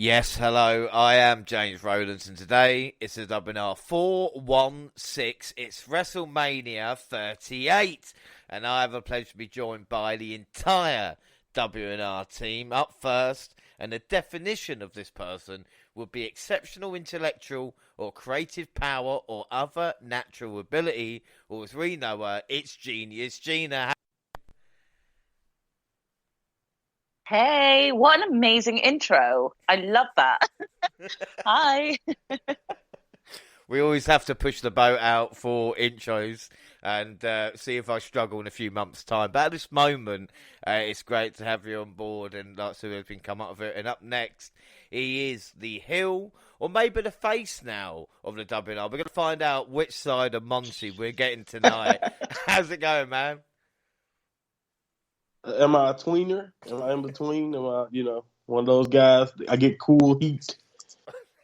Yes, hello, I am James Rowlands, and today it's the WNR416. It's WrestleMania 38, and I have the pleasure to be joined by the entire WNR team. Up first, and the definition of this person would be exceptional intellectual or creative power or other natural ability, or as we know her, it's genius. Gina. Hey, what an amazing intro. I love that. Hi. We always have to push the boat out for intros and see if I struggle in a few months' time. But at this moment, it's great to have you on board, and lots of has been come up with it. And up next, he is the heel, or maybe the face now, of the WNR. We're going to find out which side of Monty we're getting tonight. How's it going, man? Am I a tweener? Am I in between? Am I, one of those guys? I get cool heat.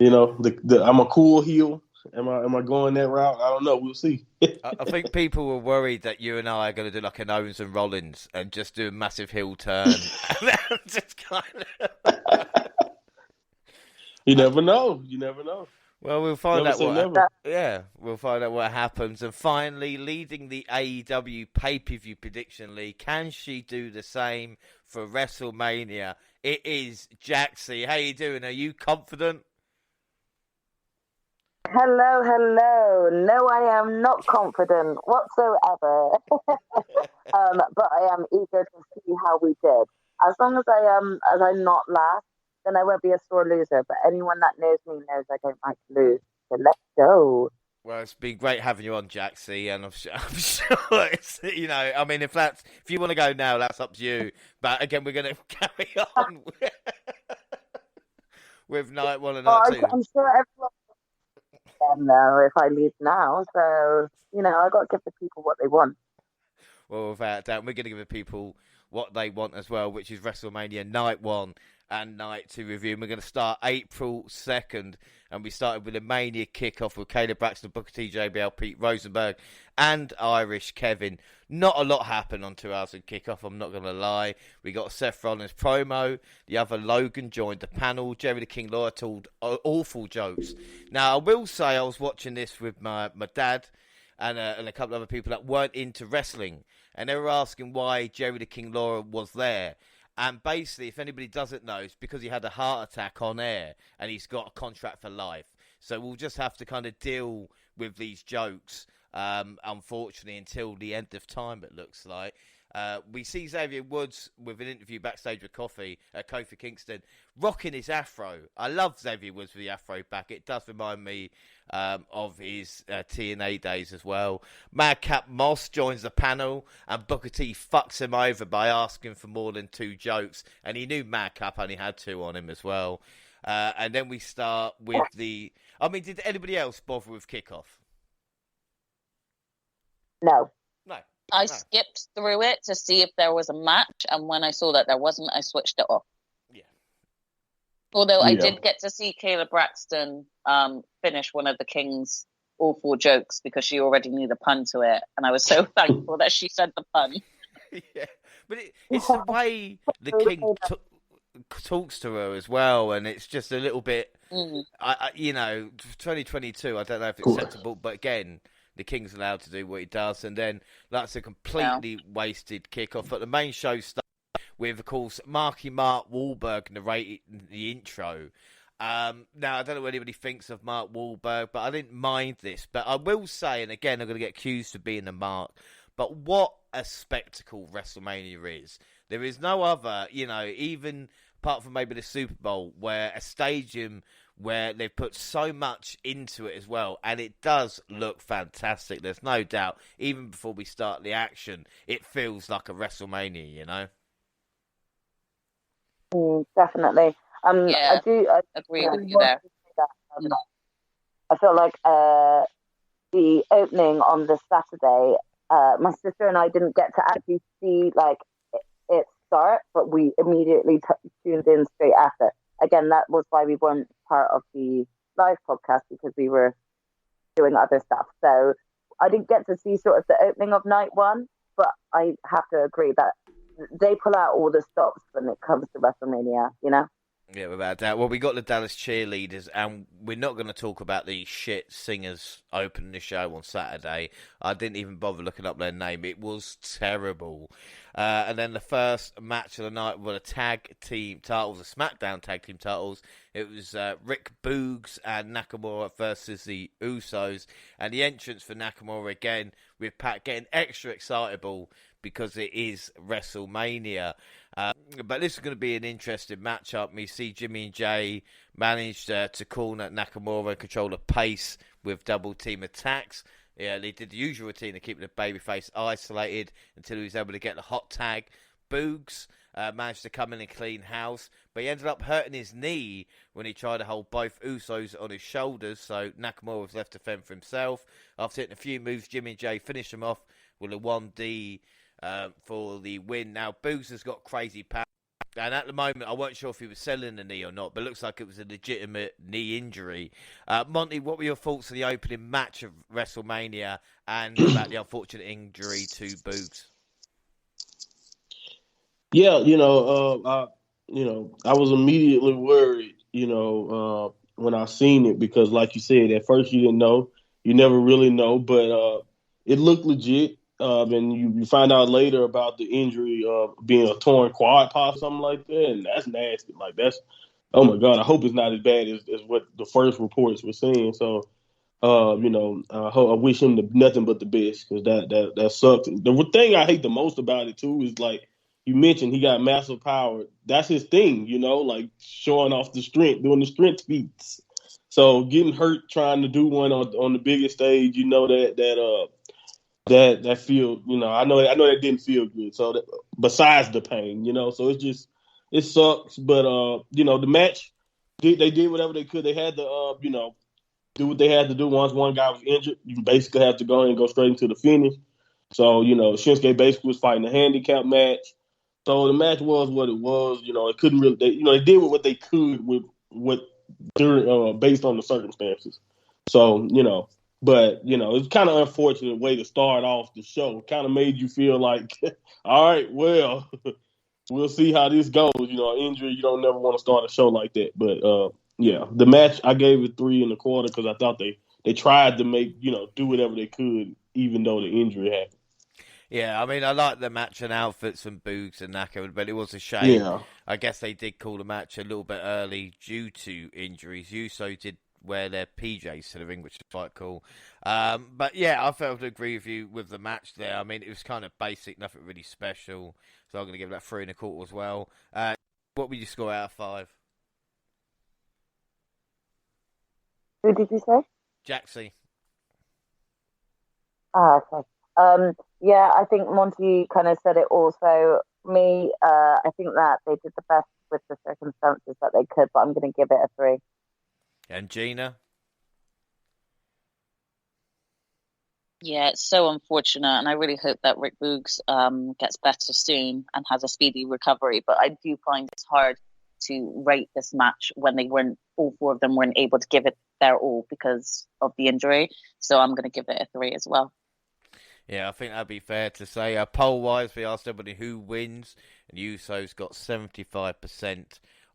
I'm a cool heel. Am I going that route? I don't know. We'll see. I think people were worried that you and I are going to do like an Owens and Rollins and just do a massive heel turn. Just kind of... You never know. You never know. Well, we'll find Never out we'll find out what happens. And finally, leading the AEW pay-per-view prediction league, can she do the same for WrestleMania? It is Jaxie. How you doing? Are you confident? Hello. No, I am not confident whatsoever. But I am eager to see how we did. As long as I'm not last, then I won't be a sore loser. But anyone that knows me knows I don't like to lose. So let's go. Well, it's been great having you on, Jaxie, and I'm sure it's, if you want to go now, that's up to you. But again, we're going to carry on with night one and night two. I'm sure everyone can know if I leave now. So, I got to give the people what they want. Well, without doubt, we're going to give the people what they want as well, which is WrestleMania Night 1 and Night 2 review. And we're going to start April 2nd, and we started with a Mania kickoff with Caleb Braxton, Booker T, JBL, Pete Rosenberg, and Irish Kevin. Not a lot happened on 2 hours of kickoff, I'm not going to lie. We got a Seth Rollins promo. The other Logan joined the panel. Jerry the King Lawler told awful jokes. Now, I will say I was watching this with my dad and a couple of other people that weren't into wrestling, and they were asking why Jerry the King Lawler was there. And basically, if anybody doesn't know, it's because he had a heart attack on air and he's got a contract for life. So we'll just have to kind of deal with these jokes, unfortunately, until the end of time, it looks like. We see Xavier Woods with an interview backstage with Kofi Kingston, rocking his afro. I love Xavier Woods with the afro back. It does remind me of his TNA days as well. Madcap Moss joins the panel, and Booker T fucks him over by asking for more than 2 jokes, and he knew Madcap only had 2 on him as well. And then we start with did anybody else bother with kickoff? No. I skipped through it to see if there was a match, and when I saw that there wasn't, I switched it off. Yeah. Although I did get to see Kayla Braxton finish one of the King's awful jokes because she already knew the pun to it, and I was so thankful that she said the pun. Yeah, but it's the way the King talks to her as well, and it's just a little bit, 2022, I don't know if it's acceptable, but again, the King's allowed to do what he does, and then that's a completely wasted kickoff. But the main show starts with, of course, Mark Wahlberg narrating the intro. Now, I don't know what anybody thinks of Mark Wahlberg, but I didn't mind this. But I will say, and again, I'm going to get accused of being a mark, but what a spectacle WrestleMania is. There is no other, even apart from maybe the Super Bowl, where a stadium where they've put so much into it as well, and it does look fantastic. There's no doubt. Even before we start the action, it feels like a WrestleMania, Definitely. Yeah, I agree with you there. I feel like the opening on this Saturday, my sister and I didn't get to actually see it start, but we immediately tuned in straight after. Again, that was why we weren't part of the live podcast, because we were doing other stuff. So I didn't get to see sort of the opening of night 1, but I have to agree that they pull out all the stops when it comes to WrestleMania, Yeah, without doubt. Well, we got the Dallas cheerleaders, and we're not going to talk about the shit singers opening the show on Saturday. I didn't even bother looking up their name. It was terrible. And then the first match of the night were the tag team titles, the SmackDown tag team titles. It was Rick Boogs and Nakamura versus the Usos. And the entrance for Nakamura again, with Pat getting extra excitable because it is WrestleMania. But this is going to be an interesting matchup. We see Jimmy and Jay managed to corner Nakamura and control the pace with double team attacks. Yeah, they did the usual routine of keeping the babyface isolated until he was able to get the hot tag. Boogs managed to come in and clean house, but he ended up hurting his knee when he tried to hold both Usos on his shoulders, so Nakamura was left to fend for himself. After hitting a few moves, Jimmy and Jay finished him off with a 1D for the win. Now, Boogs has got crazy power, and at the moment, I wasn't sure if he was selling the knee or not, but it looks like it was a legitimate knee injury. Monty, what were your thoughts on the opening match of WrestleMania and about the unfortunate injury to Boogs? Yeah, I was immediately worried, when I seen it because, like you said, at first you didn't know, you never really know, but it looked legit. And you find out later about the injury being a torn quad or something like that, and that's nasty. Like oh my God, I hope it's not as bad as what the first reports were saying. So, I wish him nothing but the best because that sucks. The thing I hate the most about it too is like you mentioned, he got massive power. That's his thing, like showing off the strength, doing the strength feats. So getting hurt trying to do one on the biggest stage, that feel, I know that didn't feel good. So besides the pain, so it sucks. But the match, they did whatever they could. They had to do what they had to do. Once one guy was injured, you basically have to go ahead and go straight into the finish. So Shinsuke basically was fighting a handicap match. So the match was what it was. It couldn't really. They did what they could with based on the circumstances. So but it's kind of unfortunate way to start off the show. It kind of made you feel like, all right, well, we'll see how this goes. Injury, you don't never want to start a show like that. But yeah, the match I gave it 3.25 because I thought they tried to make do whatever they could, even though the injury happened. Yeah, I mean, I like the match and outfits from Boogs and Naka, but it was a shame. Yeah. I guess they did call the match a little bit early due to injuries. Uso did wear their PJs to the ring, which is quite cool. But yeah, I felt to agree with you with the match there. I mean, it was kind of basic, nothing really special. So I'm going to give that 3.25 as well. What would you score out of 5? Who did you say? Jaxie. Okay. Yeah, I think Monty kind of said it also. Me, I think that they did the best with the circumstances that they could, but I'm going to give it a 3. And Gina? Yeah, it's so unfortunate, and I really hope that Rick Boogs gets better soon and has a speedy recovery. But I do find it's hard to rate this match when all 4 of them weren't able to give it their all because of the injury. So I'm going to give it a 3 as well. Yeah, I think that'd be fair to say. Poll-wise, we asked everybody who wins, and Usos got 75%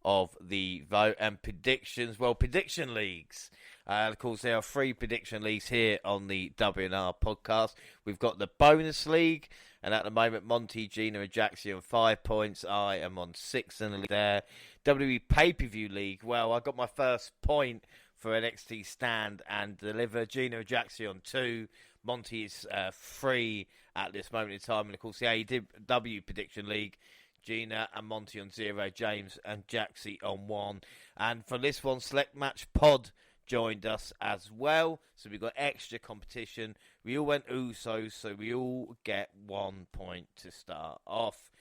of the vote. And predictions, well, prediction leagues. Of course, there are 3 prediction leagues here on the WNR podcast. We've got the bonus league, and at the moment, Monty, Gina, and Jaxie on 5 points. I am on 6 in the league there. WWE pay-per-view league, well, I got my first point for NXT Stand and Deliver. Gina and Jaxie on 2. Monty is 3 at this moment in time. And, of course, the AEW Prediction League, Gina and Monty on 0, James and Jaxie on 1. And for this one, Select Match Pod joined us as well. So we've got extra competition. We all went Usos, so we all get 1 point to start off.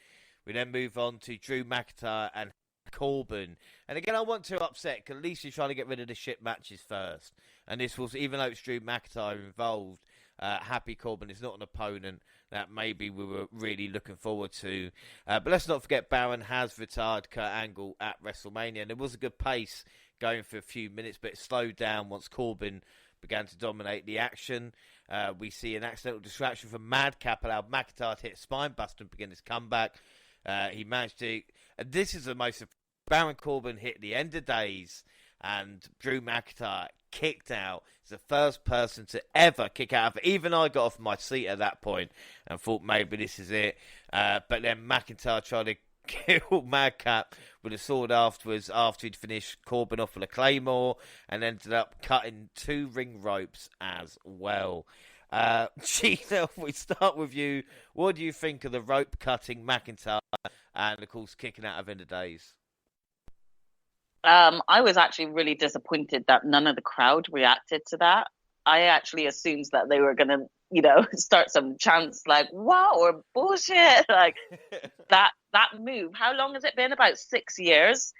We then move on to Drew McIntyre and Corbin. And again, I want to upset, because at least you're trying to get rid of the shit matches first. And this was, even though it's Drew McIntyre involved, Happy Corbin is not an opponent that maybe we were really looking forward to. But let's not forget Baron has retired Kurt Angle at WrestleMania. And there was a good pace going for a few minutes, but it slowed down once Corbin began to dominate the action. We see an accidental distraction from Madcap allowed McIntyre to hit a spine buster and begin his comeback. He managed to... this is the most Baron Corbin hit the end of days, and Drew McIntyre kicked out. He's the first person to ever kick out of it. Even I got off my seat at that point and thought maybe this is it. But then McIntyre tried to kill Madcap with a sword afterwards, after he'd finished Corbin off with a Claymore, and ended up cutting 2 ring ropes as well. Gina, we start with you. What do you think of the rope cutting McIntyre and, of course, kicking out of End of Days? I was actually really disappointed that none of the crowd reacted to that. I actually assumed that they were going to, start some chants like, wow, or bullshit. Like that move. How long has it been? About 6 years.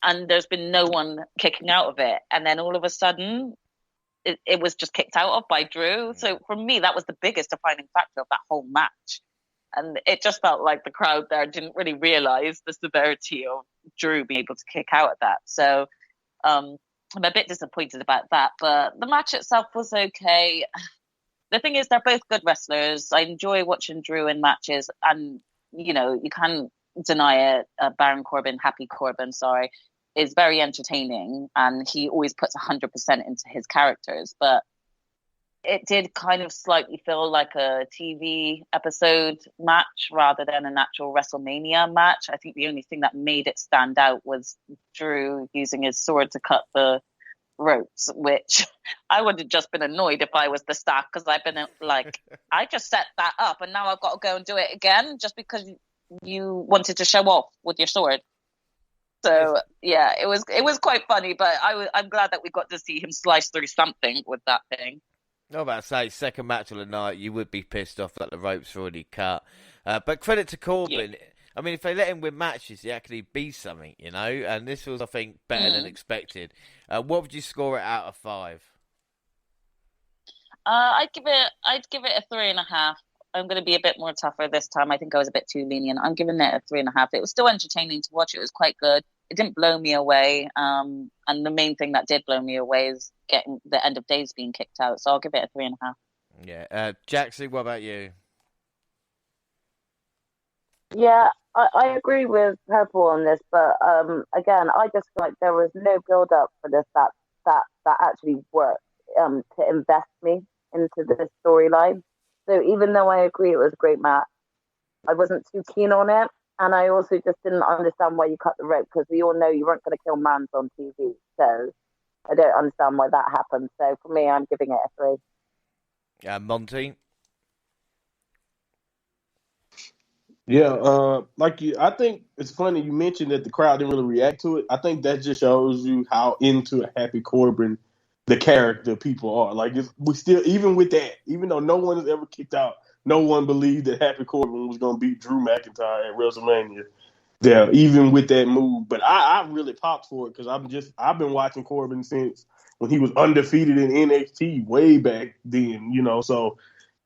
And there's been no one kicking out of it. And then all of a sudden, it was just kicked out of by Drew. So for me, that was the biggest defining factor of that whole match. And it just felt like the crowd there didn't really realize the severity of Drew being able to kick out at that. So I'm a bit disappointed about that. But the match itself was okay. The thing is, they're both good wrestlers. I enjoy watching Drew in matches. And, you can't deny it. Happy Corbin, is very entertaining. And he always puts 100% into his characters. But it did kind of slightly feel like a TV episode match rather than an actual WrestleMania match. I think the only thing that made it stand out was Drew using his sword to cut the ropes, which I would have just been annoyed if I was the staff, because I've been like, I just set that up and now I've got to go and do it again just because you wanted to show off with your sword. So yeah, it was quite funny, but I'm glad that we got to see him slice through something with that thing. I was about to say, second match of the night, you would be pissed off that the ropes were already cut. But credit to Corbin. Yeah. I mean, if they let him win matches, he actually be something, And this was, I think, better than expected. What would you score it out of 5? I'd give it a 3.5. I'm going to be a bit more tougher this time. I think I was a bit too lenient. I'm giving it a 3.5. It was still entertaining to watch. It was quite good. It didn't blow me away. And the main thing that did blow me away is getting the End of Days being kicked out. So I'll give it a 3.5. Yeah. Jaxie, what about you? Yeah, I agree with Purple on this, but again, I just feel like there was no build up for this that actually worked to invest me into this storyline. So even though I agree it was a great match, I wasn't too keen on it. And I also just didn't understand why you cut the rope, because we all know you weren't going to kill Mans on TV. So I don't understand why that happened. So for me, I'm giving it a 3. Monty? Yeah, I think it's funny you mentioned that the crowd didn't really react to it. I think that just shows you how into a Happy Corbin the character people are. Like, we still, even with that, even though no one has ever kicked out, no one believed that Happy Corbin was going to beat Drew McIntyre at WrestleMania. Yeah, even with that move. But I really popped for it, because I've been watching Corbin since when he was undefeated in NXT way back then, So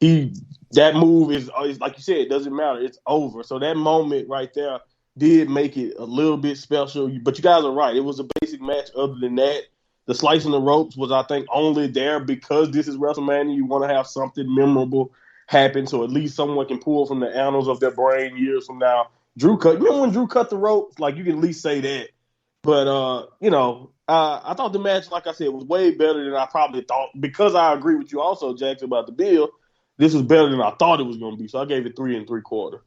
that move is like you said, it doesn't matter. It's over. So that moment right there did make it a little bit special. But you guys are right. It was a basic match. Other than that, the slicing the ropes was, I think, only there because this is WrestleMania. You want to have something memorable happen, so at least someone can pull from the annals of their brain years from now. Remember when Drew cut the ropes? Like, you can at least say that. But, I thought the match, like I said, was way better than I probably thought. Because I agree with you also, Jackson, about the bill. This was better than I thought it was going to be. So I gave it 3 3/4.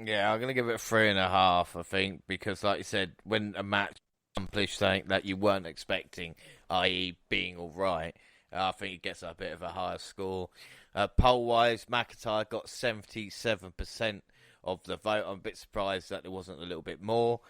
Yeah, I'm going to give it 3.5, I think, because like you said, when a match accomplished something that you weren't expecting, i.e. being all right, I think it gets a bit of a higher score. Poll-wise, McIntyre got 77% of the vote. I'm a bit surprised that there wasn't a little bit more.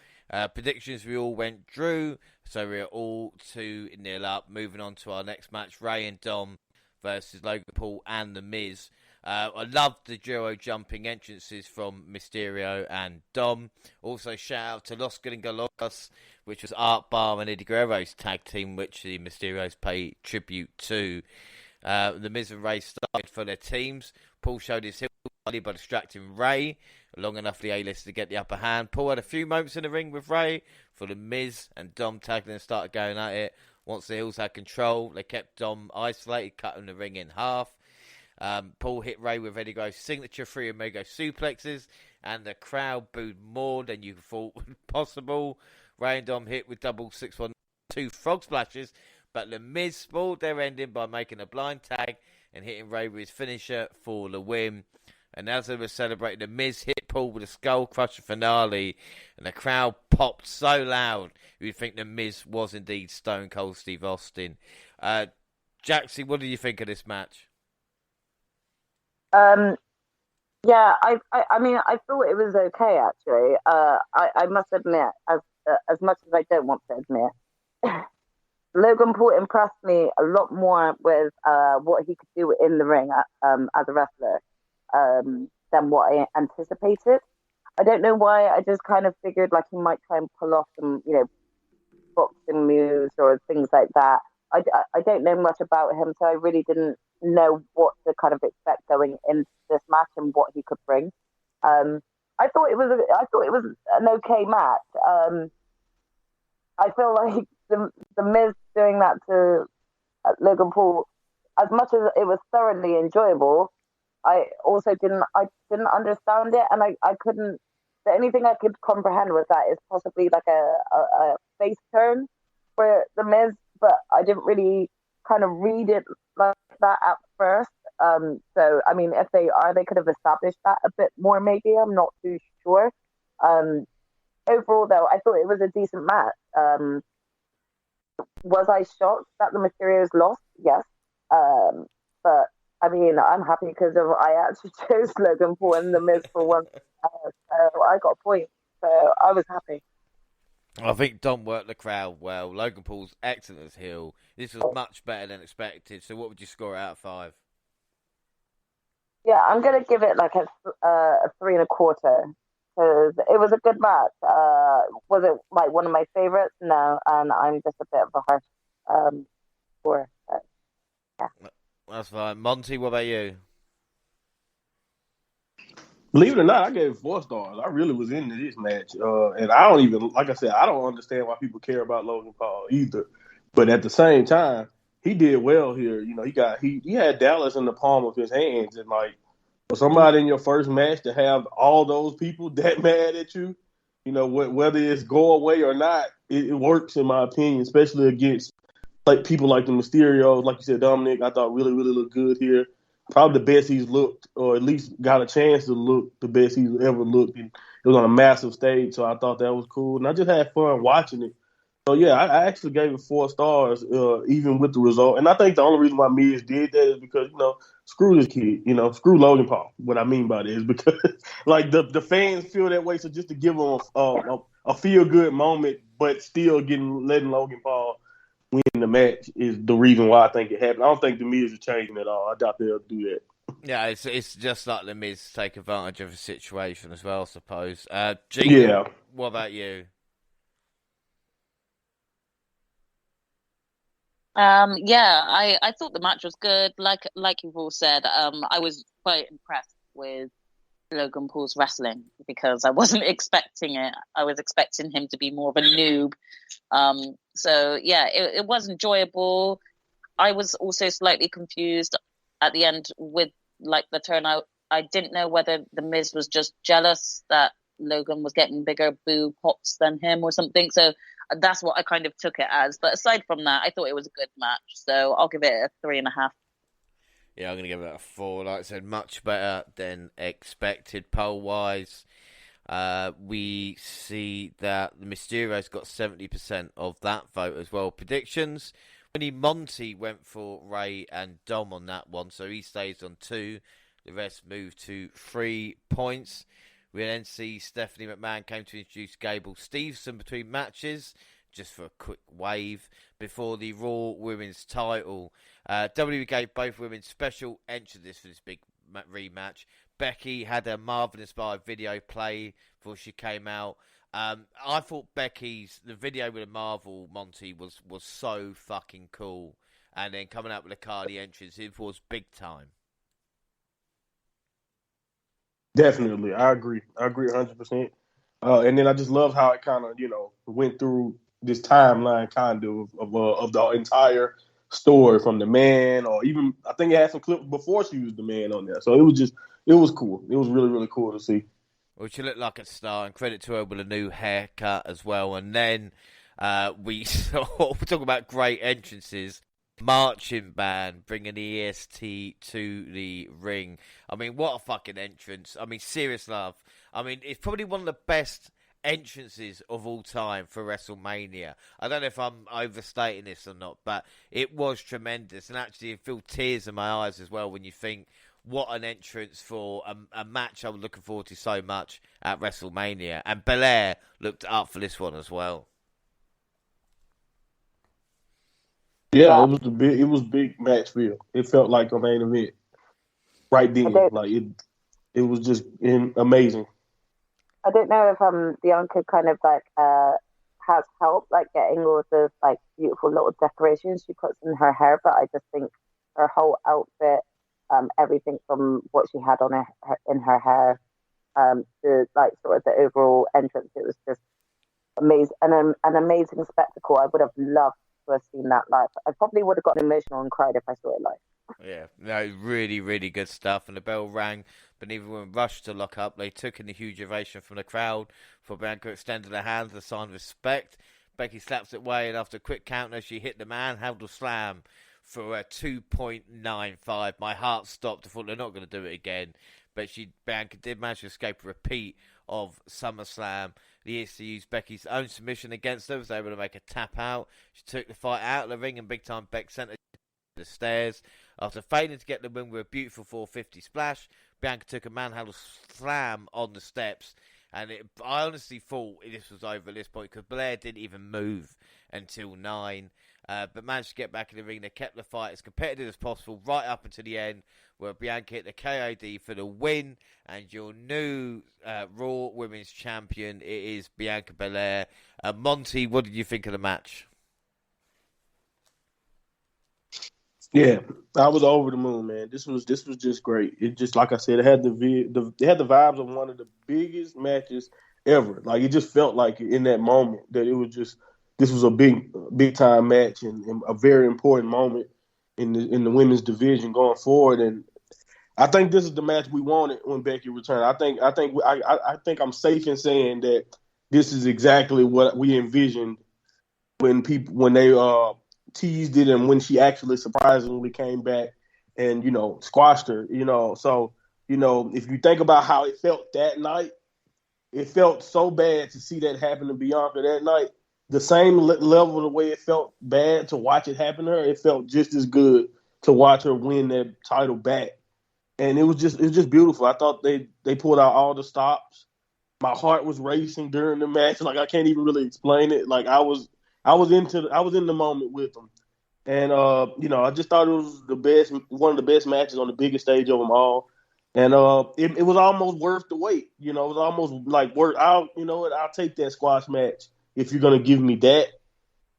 Predictions, we all went Drew, so we're all 2-0 up. Moving on to our next match, Ray and Dom versus Logan Paul and The Miz. I loved the duo jumping entrances from Mysterio and Dom. Also, shout out to Los Gringolosos, which was Art Barr and Eddie Guerrero's tag team, which the Mysterios pay tribute to. The Miz and Ray started for their teams. Paul showed his heel by distracting Ray long enough for the A-list to get the upper hand. Paul had a few moments in the ring with Ray for the Miz, and Dom tagged in and started going at it. Once the heels had control, they kept Dom isolated, cutting the ring in half. Paul hit Ray with Eddie Grove's signature 3 Omega suplexes, and the crowd booed more than you thought possible. Ray and Dom hit with double 612 frog splashes, but The Miz spoiled their ending by making a blind tag and hitting Ray with his finisher for the win. And as they were celebrating, The Miz hit Paul with a skull crusher finale, and the crowd popped so loud you'd think The Miz was indeed Stone Cold Steve Austin. Jaxie, what do you think of this match? Yeah, I mean, I thought it was okay, actually. I must admit, as much as I don't want to admit, Logan Paul impressed me a lot more with what he could do in the ring as a wrestler than what I anticipated. I don't know why. I just kind of figured like he might try and pull off some, boxing moves or things like that. I don't know much about him, so I really didn't know what to kind of expect going into this match and what he could bring. I thought it was an okay match. I feel like the Miz doing that to Logan Paul, as much as it was thoroughly enjoyable, I also didn't understand it, and I couldn't. The only thing I could comprehend was that it's possibly like a face turn for the Miz, but I didn't really kind of read it like that at first. So I mean, if they could have established that a bit more. Maybe I'm not too sure. Overall, though, I thought it was a decent match. Was I shocked that the Mysterios lost? Yes. But I mean, I'm happy because I actually chose Logan Paul and the Miz for once. So I got a point. So I was happy. I think Dom worked the crowd well. Logan Paul's excellent as heel. This was much better than expected. So what would you score out of 5? Yeah, I'm going to give it like a 3.25. Because it was a good match. Was it like one of my favorites? No, and I'm just a bit of a harsh score. Yeah. That's fine. Monty, what about you? Believe it or not, I gave it 4 stars. I really was into this match. And I don't even, like I said, I don't understand why people care about Logan Paul either. But at the same time, he did well here. He had Dallas in the palm of his hands. And like, for somebody in your first match to have all those people that mad at you, whether it's go away or not, it works in my opinion, especially against like people like the Mysterios. Like you said, Dominic, I thought really, really looked good here. Probably the best he's looked, or at least got a chance to look the best he's ever looked. And it was on a massive stage, so I thought that was cool. And I just had fun watching it. So, yeah, I actually gave it 4 stars, even with the result. And I think the only reason why Miz did that is because, screw this kid, screw Logan Paul. What I mean by that is because, like, the fans feel that way. So just to give them a feel-good moment, but still letting Logan Paul win the match is the reason why I think it happened. I don't think the Miz is changing at all. I doubt they'll do that. Yeah, it's just like the Miz take advantage of the situation as well, I suppose. Gina, yeah. What about you? I thought the match was good. Like you've all said, I was quite impressed with Logan Paul's wrestling because I wasn't expecting it. I was expecting him to be more of a noob. So yeah, it was enjoyable. I was also slightly confused at the end with like the turnout. I didn't know whether the Miz was just jealous that Logan was getting bigger boo pops than him or something. So that's what I kind of took it as. But aside from that, I thought it was a good match. So I'll give it a 3.5. Yeah, I'm going to give it a 4. Like I said, much better than expected poll-wise. We see that the Mysterios got 70% of that vote as well. Predictions. Monty went for Ray and Dom on that one, so he stays on 2. The rest moved to 3 points. We then see Stephanie McMahon came to introduce Gable Steveson between matches, just for a quick wave, before the Raw Women's title. WWE gave both women special entrances for this big rematch. Becky had a Marvel-inspired video play before she came out. I thought the video with the Marvel, Monty, was so fucking cool. And then coming out with the Cardi entrance, it was big time. Definitely. I agree 100%. And then I just love how it kind of, went through this timeline kind of the entire story from the man, or even I think it had some clips before she was the man on there. So it was cool. It was really, really cool to see. Well, she looked like a star, and credit to her with a new haircut as well. And then we talk about great entrances. Marching band bringing the EST to the ring. I mean, what a fucking entrance. I mean, serious love. I mean, it's probably one of the best entrances of all time for WrestleMania. I don't know if I'm overstating this or not, but it was tremendous. And actually, I feel tears in my eyes as well when you think what an entrance for a match I was looking forward to so much at WrestleMania. And Belair looked up for this one as well. Yeah, it was big match feel. It felt like a main event right then. Like it was just amazing. I don't know if Bianca kind of like has help like getting all those like beautiful little decorations she puts in her hair, but I just think her whole outfit, everything from what she had on in her hair, to like sort of the overall entrance, it was just amazing, an amazing spectacle. I would have loved to have seen that live. I probably would have gotten emotional and cried if I saw it live. Yeah, no, really, really good stuff. And the bell rang, but neither one rushed to lock up. They took in the huge ovation from the crowd for Bianca extending her hands, a sign of respect. Becky slaps it away, and after a quick counter, she hit the manhandle slam for a 2.95. My heart stopped. I thought they're not going to do it again. But Bianca did manage to escape a repeat of SummerSlam. The EST used Becky's own submission against her, was able to make a tap out. She took the fight out of the ring, and big time Beck sent her to the stairs. After failing to get the win with a beautiful 450 splash, Bianca took a manhandle slam on the steps. And I honestly thought this was over at this point because Blair didn't even move until 9. But managed to get back in the ring. They kept the fight as competitive as possible right up until the end, where Bianca hit the KOD for the win. And your new Raw Women's Champion, it is Bianca Belair. Monty, what did you think of the match? Yeah, I was over the moon, man. This was just great. It just, like I said, it had the vibes of one of the biggest matches ever. Like, it just felt like in that moment that it was just, this was a big time match and a very important moment in the women's division going forward. And I think this is the match we wanted when Becky returned. I think I'm safe in saying that this is exactly what we envisioned when they teased it and when she actually surprisingly came back and, squashed her, So, if you think about how it felt that night, it felt so bad to see that happen to Bianca that night. The same level of the way it felt bad to watch it happen to her, it felt just as good to watch her win that title back. And it was just beautiful. I thought they pulled out all the stops. My heart was racing during the match. Like, I can't even really explain it. Like, I was in the moment with them. And I just thought it was one of the best matches on the biggest stage of them all. And it was almost worth the wait. It was almost like I'll take that squash match if you're gonna give me that.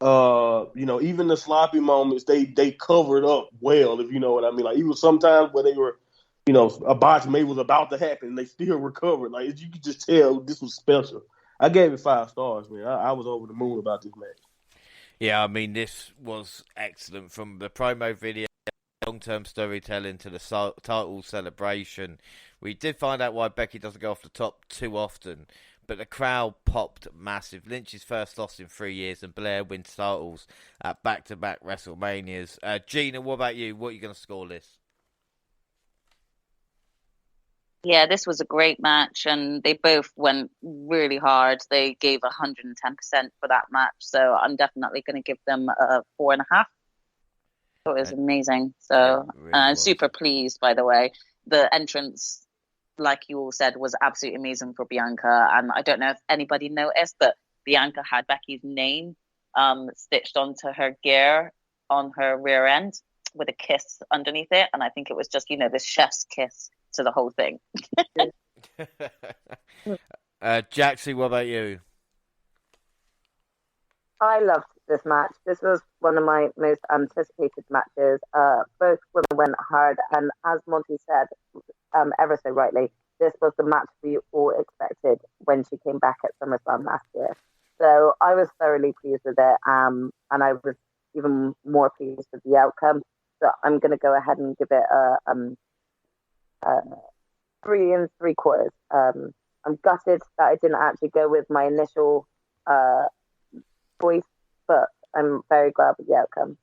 Even the sloppy moments they covered up well, if you know what I mean. Like, even sometimes where they were, a botch maybe was about to happen, they still recovered. Like, you could just tell this was special. I gave it 5 stars, man. I was over the moon about this match. Yeah, I mean, this was excellent. From the promo video, long-term storytelling to the title celebration. We did find out why Becky doesn't go off the top too often, but the crowd popped massive. Lynch's first loss in 3 years, and Blair wins titles at back-to-back WrestleManias. Gina, what about you? What are you going to score this? Yeah, this was a great match, and they both went really hard. They gave 110% for that match, so I'm definitely going to give them a 4.5. It was amazing. So, really I'm super pleased, by the way. The entrance, like you all said, was absolutely amazing for Bianca, and I don't know if anybody noticed, but Bianca had Becky's name stitched onto her gear on her rear end with a kiss underneath it, and I think it was just, the chef's kiss to the whole thing. Jaxie, what about you? I loved this match. This was one of my most anticipated matches. Both women went hard, and as Monty said, ever so rightly, this was the match we all expected when she came back at SummerSlam last year. So I was thoroughly pleased with it, and I was, even more pleased with the outcome. So I'm going to go ahead and give it a 3 3/4. I'm gutted that I didn't actually go with my initial voice, but I'm very glad with the outcome.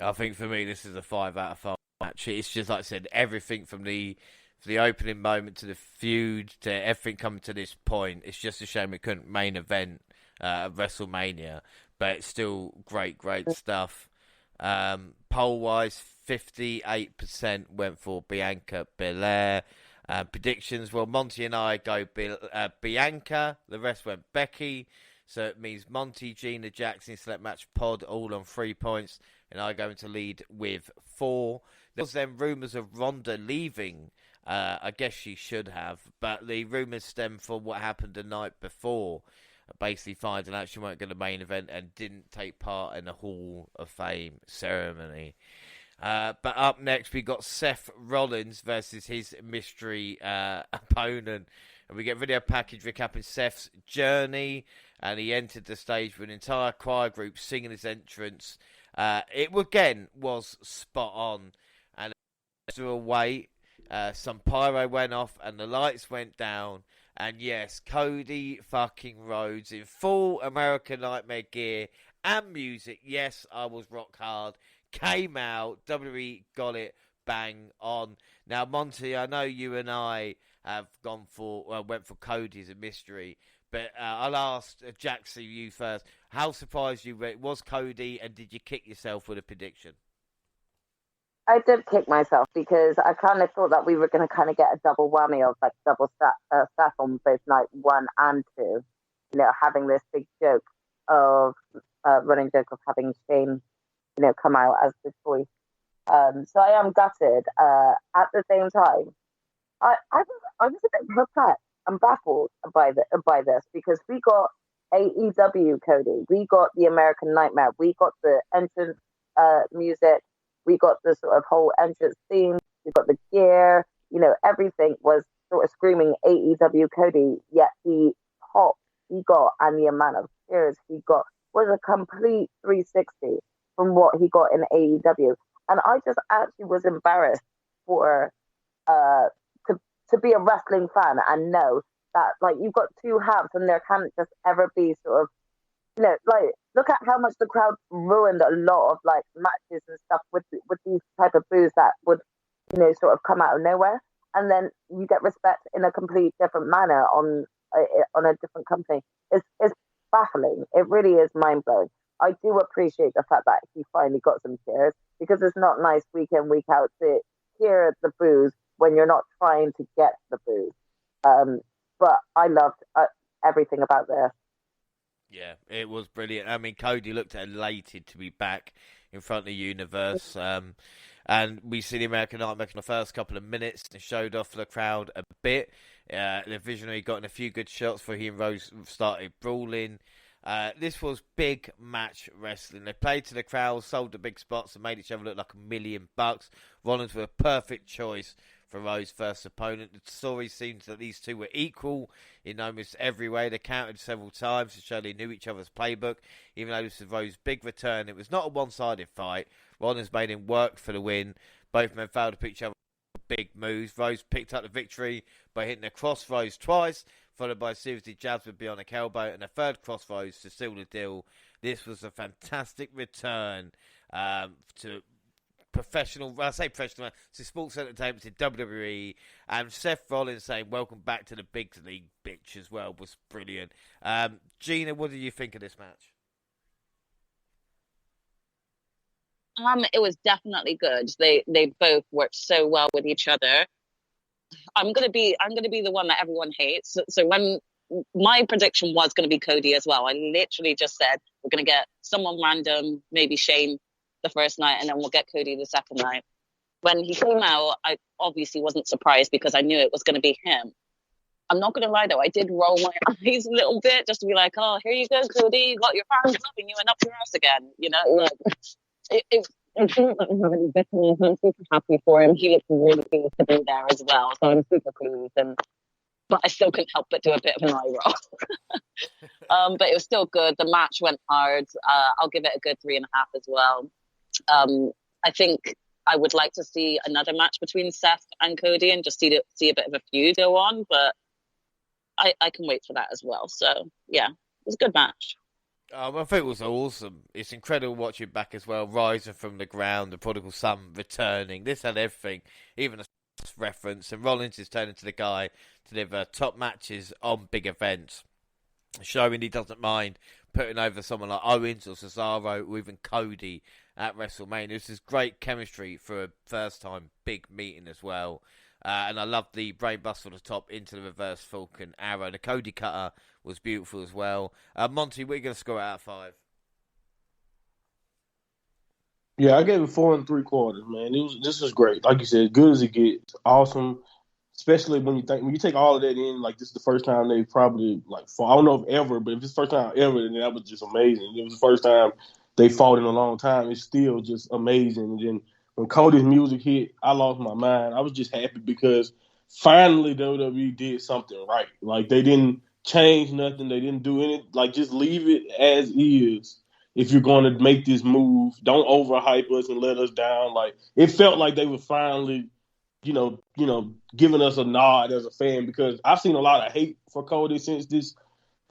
I think for me, this is a 5 out of 5 match. It's just like I said, everything from the opening moment to the feud to everything coming to this point. It's just a shame it couldn't main event WrestleMania, but it's still great stuff. Poll wise, 58% went for Bianca Belair. Predictions, well, Monty and I go Bianca, the rest went Becky. So it means Monty, Gina, Jaxie, Select Match Pod all on 3 points, and I going to lead with 4. There was then rumours of Ronda leaving. I guess she should have, but the rumours stem from what happened the night before, basically finding out she weren't going to main event and didn't take part in the Hall of Fame ceremony. But up next, we got Seth Rollins versus his mystery opponent. And we get a video package recapping Seth's journey. And he entered the stage with an entire choir group singing his entrance. It, again, was spot on. And after a wait, some pyro went off and the lights went down. And yes, Cody fucking Rhodes in full American Nightmare gear and music. Yes, I was rock hard. Came out, WWE got it bang on. Now, Monty, I know you and I have went for Cody as a mystery, but I'll ask Jaxie, you first. How surprised you was Cody, and did you kick yourself with a prediction? I did kick myself because I kind of thought that we were going to kind of get a double whammy of like double staff on both night 1 and 2. You know, having this big joke of running joke of having Shane, you know, come out as the choice. So I am gutted. At the same time, I was a bit perplexed and baffled by this because we got AEW Cody, we got the American Nightmare, we got the entrance music, we got the sort of whole entrance theme, we got the gear, you know, everything was sort of screaming AEW Cody, yet the pop he got and the amount of cheers he got was a complete 360 from what he got in AEW. And I just actually was embarrassed for to be a wrestling fan and know that like you've got two halves and there can't just ever be sort of, you know, like look at how much the crowd ruined a lot of like matches and stuff with these type of boos that would, you know, sort of come out of nowhere, and then you get respect in a complete different manner on a different company. It's baffling. It really is mind blowing. I do appreciate the fact that he finally got some cheers, because it's not nice week in, week out to hear the boos when you're not trying to get the boos. But I loved everything about this. Yeah, it was brilliant. I mean, Cody looked elated to be back in front of the universe. And we see the American Nightmare in the first couple of minutes. It showed off for the crowd a bit. The Visionary got in a few good shots for he and Rose started brawling. This was big match wrestling. They played to the crowd, sold the big spots, and made each other look like $1 million. Rollins were a perfect choice for Rose's first opponent. The story seems that these two were equal in almost every way. They counted several times to show they knew each other's playbook. Even though this was Rose's big return, it was not a one-sided fight. Rollins made him work for the win. Both men failed to pick each other big moves. Rose picked up the victory by hitting a cross Rose twice, followed by a series of jabs with bionic elbow and a third cross Rose to seal the deal. This was a fantastic return to professional, I say professional, to sports entertainment in WWE, and Seth Rollins saying welcome back to the big league, bitch, as well, was brilliant. Gina, what did you think of this match? It was definitely good. They both worked so well with each other. I'm gonna be the one that everyone hates. So when my prediction was gonna be Cody as well, I literally just said we're gonna get someone random, maybe Shane the first night, and then we'll get Cody the second night. When he came out, I obviously wasn't surprised because I knew it was gonna be him. I'm not gonna lie though, I did roll my eyes a little bit just to be like, oh, here you go, Cody, you got your fans loving you and up your ass again, you know. Like, it seems like we're having a bit of, I'm super happy for him. He looked really good to be there as well, so I'm super pleased. And but I still couldn't help but do a bit of an eye roll. But it was still good. The match went hard. I'll give it a good 3.5 as well. I think I would like to see another match between Seth and Cody and just see a bit of a feud go on, but I can wait for that as well. So, yeah, it was a good match. I think it was awesome. It's incredible watching back as well, rising from the ground, the prodigal son returning. This had everything, even a reference, and Rollins is turning to the guy to deliver top matches on big events, showing he doesn't mind putting over someone like Owens or Cesaro or even Cody at WrestleMania. This is great chemistry for a first-time big meeting as well. And I love the brain bust for the top into the reverse Falcon Arrow. The Cody cutter was beautiful as well. Monty, we're going to score it out of 5. Yeah, I gave it 4 3/4, man. This was great. Like you said, good as it gets. Awesome. Especially when you take all of that in, like this is the first time they probably fought. I don't know if ever, but if it's the first time ever, then that was just amazing. It was the first time they fought in a long time. It's still just amazing. And then when Cody's music hit, I lost my mind. I was just happy because finally WWE did something right. Like they didn't change nothing. They didn't do anything. Like just leave it as is. If you're going to make this move, don't overhype us and let us down. Like it felt like they were finally, giving us a nod as a fan, because I've seen a lot of hate for Cody since this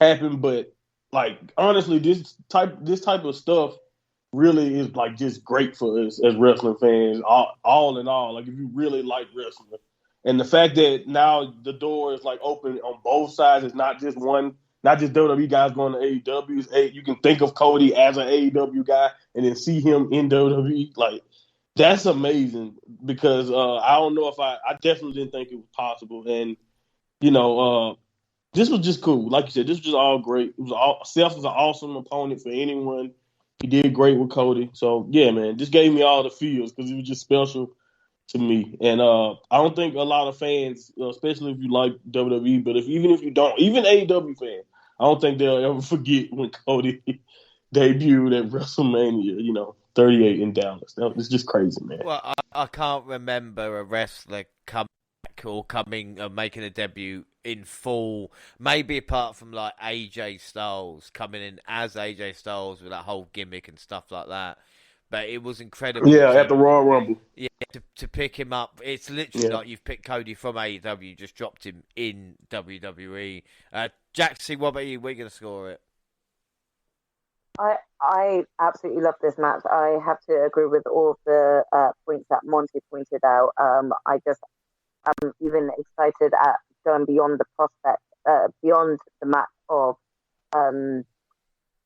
happened. But like honestly, this type of stuff really is like just great for us as wrestling fans. All in all, like if you really like wrestling, and the fact that now the door is like open on both sides, it's not just one. Not just WWE guys going to AEW. You can think of Cody as an AEW guy and then see him in WWE. Like, that's amazing because I don't know if I definitely didn't think it was possible. And, this was just cool. Like you said, this was just all great. Seth was an awesome opponent for anyone. He did great with Cody. So, yeah, man, this gave me all the feels because it was just special to me. And I don't think a lot of fans, especially if you like WWE, but even if you don't, even AEW fans, I don't think they'll ever forget when Cody debuted at WrestleMania, 38 in Dallas. It's just crazy, man. Well, I can't remember a wrestler coming or making a debut in full, maybe apart from like AJ Styles coming in as AJ Styles with that whole gimmick and stuff like that. But it was incredible. Yeah, at the Royal Rumble. Yeah, to pick him up. It's literally like you've picked Cody from AEW, just dropped him in WWE. Jaxie, what about you? We're going to score it. I absolutely love this match. I have to agree with all of the points that Monty pointed out. I'm even excited at going beyond the prospect, beyond the match of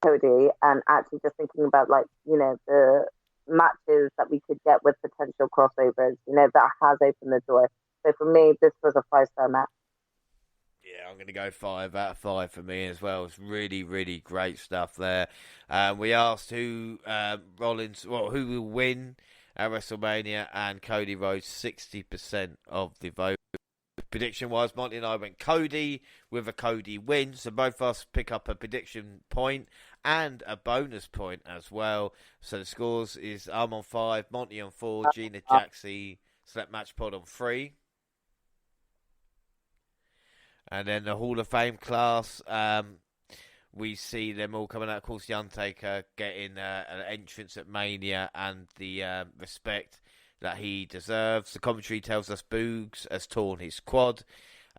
Cody, and actually just thinking about the matches that we could get with potential crossovers, that has opened the door. So for me, this was a 5-star match. Yeah, I'm going to go 5 out of 5 for me as well. It's really, really great stuff there. We asked who will win at WrestleMania, and Cody rose 60% of the vote. Prediction-wise, Monty and I went Cody with a Cody win, so both of us pick up a prediction point and a bonus point as well. So the scores is I'm on 5, Monty on 4, Gina, Jaxie, Select Match Pod on 3. And then the Hall of Fame class, we see them all coming out. Of course, The Undertaker getting an entrance at Mania and the respect that he deserves. The commentary tells us Boogs has torn his quad.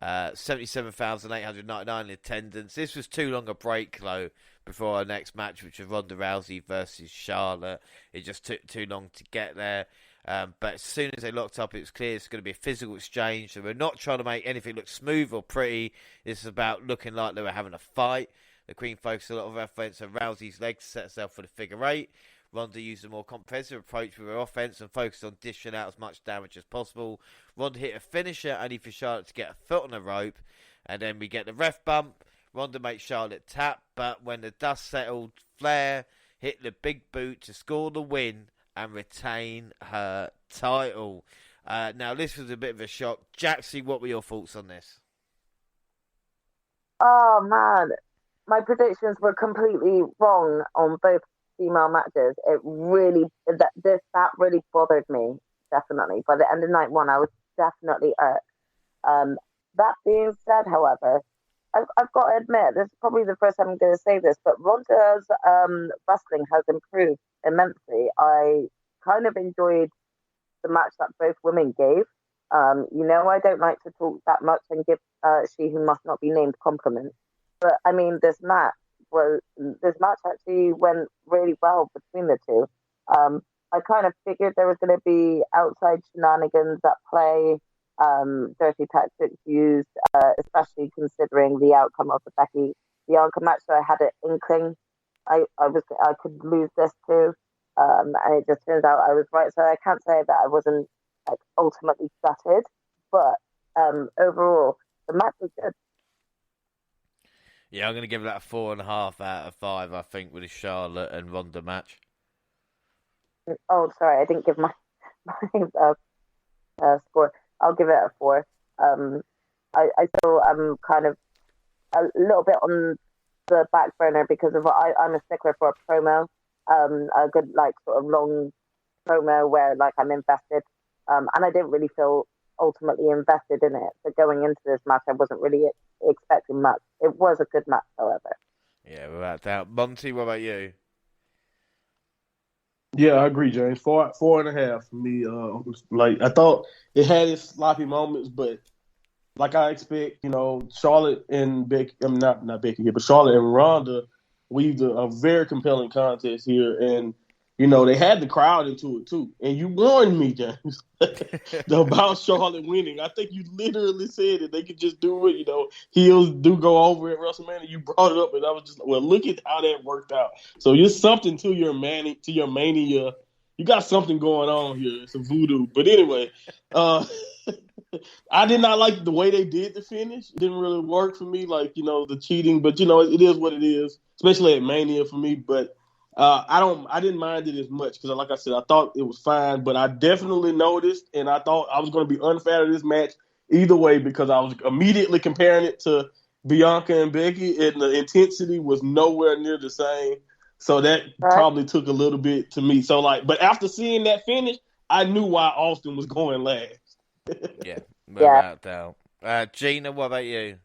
77,899 in attendance. This was too long a break, though, before our next match, which was Ronda Rousey versus Charlotte. It just took too long to get there. But as soon as they locked up, it was clear it's going to be a physical exchange. So we're not trying to make anything look smooth or pretty. This is about looking like they were having a fight. The Queen focused a lot of offense on Rousey's legs to set herself for the figure 8. Ronda used a more comprehensive approach with her offense and focused on dishing out as much damage as possible. Ronda hit a finisher only for Charlotte to get a foot on the rope. And then we get the ref bump. Ronda makes Charlotte tap, but when the dust settled, Flair hit the big boot to score the win and retain her title. Now, this was a bit of a shock. Jaxie, what were your thoughts on this? Oh, man. My predictions were completely wrong on both female matches. It really, that really bothered me, definitely. By the end of night 1, I was definitely irked. That being said, however, I've got to admit, this is probably the first time I'm going to say this, but Ronda's wrestling has improved immensely. I kind of enjoyed the match that both women gave. I don't like to talk that much and give she who must not be named compliments. But I mean, this match actually went really well between the two. I kind of figured there was going to be outside shenanigans at play, dirty tactics used, especially considering the outcome of the Becky Bianca match. So I had an inkling I could lose this too, and it just turns out I was right. So I can't say that I wasn't like ultimately gutted, but overall the match was good. Yeah, I'm going to give that a 4.5 out of 5, I think, with the Charlotte and Ronda match. Oh, sorry, I didn't give my score. I'll give it a 4. I still am kind of a little bit on the back burner because of I'm a stickler for a promo, a good like sort of long promo where like I'm invested, and I didn't really feel ultimately invested in it. So going into this match, I wasn't really expecting much. It was a good match, however. Yeah, without doubt. Monty, what about you? Yeah, I agree, James. 4.5 for me. Like I thought it had its sloppy moments, but like I expect, Charlotte and Becky. I'm not Becky here, but Charlotte and Ronda weaved a very compelling contest here, and they had the crowd into it too. And you warned me, James, about Charlotte winning. I think you literally said that they could just do it. Heels do go over at WrestleMania. You brought it up, and I was just like, well, look at how that worked out. So you're something to your mania. You got something going on here. It's a voodoo. But anyway, I did not like the way they did the finish. It didn't really work for me, like, the cheating. But, it is what it is, especially at Mania for me. But I didn't mind it as much because, like I said, I thought it was fine. But I definitely noticed, and I thought I was going to be unfair to this match either way because I was immediately comparing it to Bianca and Becky, and the intensity was nowhere near the same. So that probably took a little bit to me. So, but after seeing that finish, I knew why Austin was going last. Yeah, without doubt. Gina, what about you?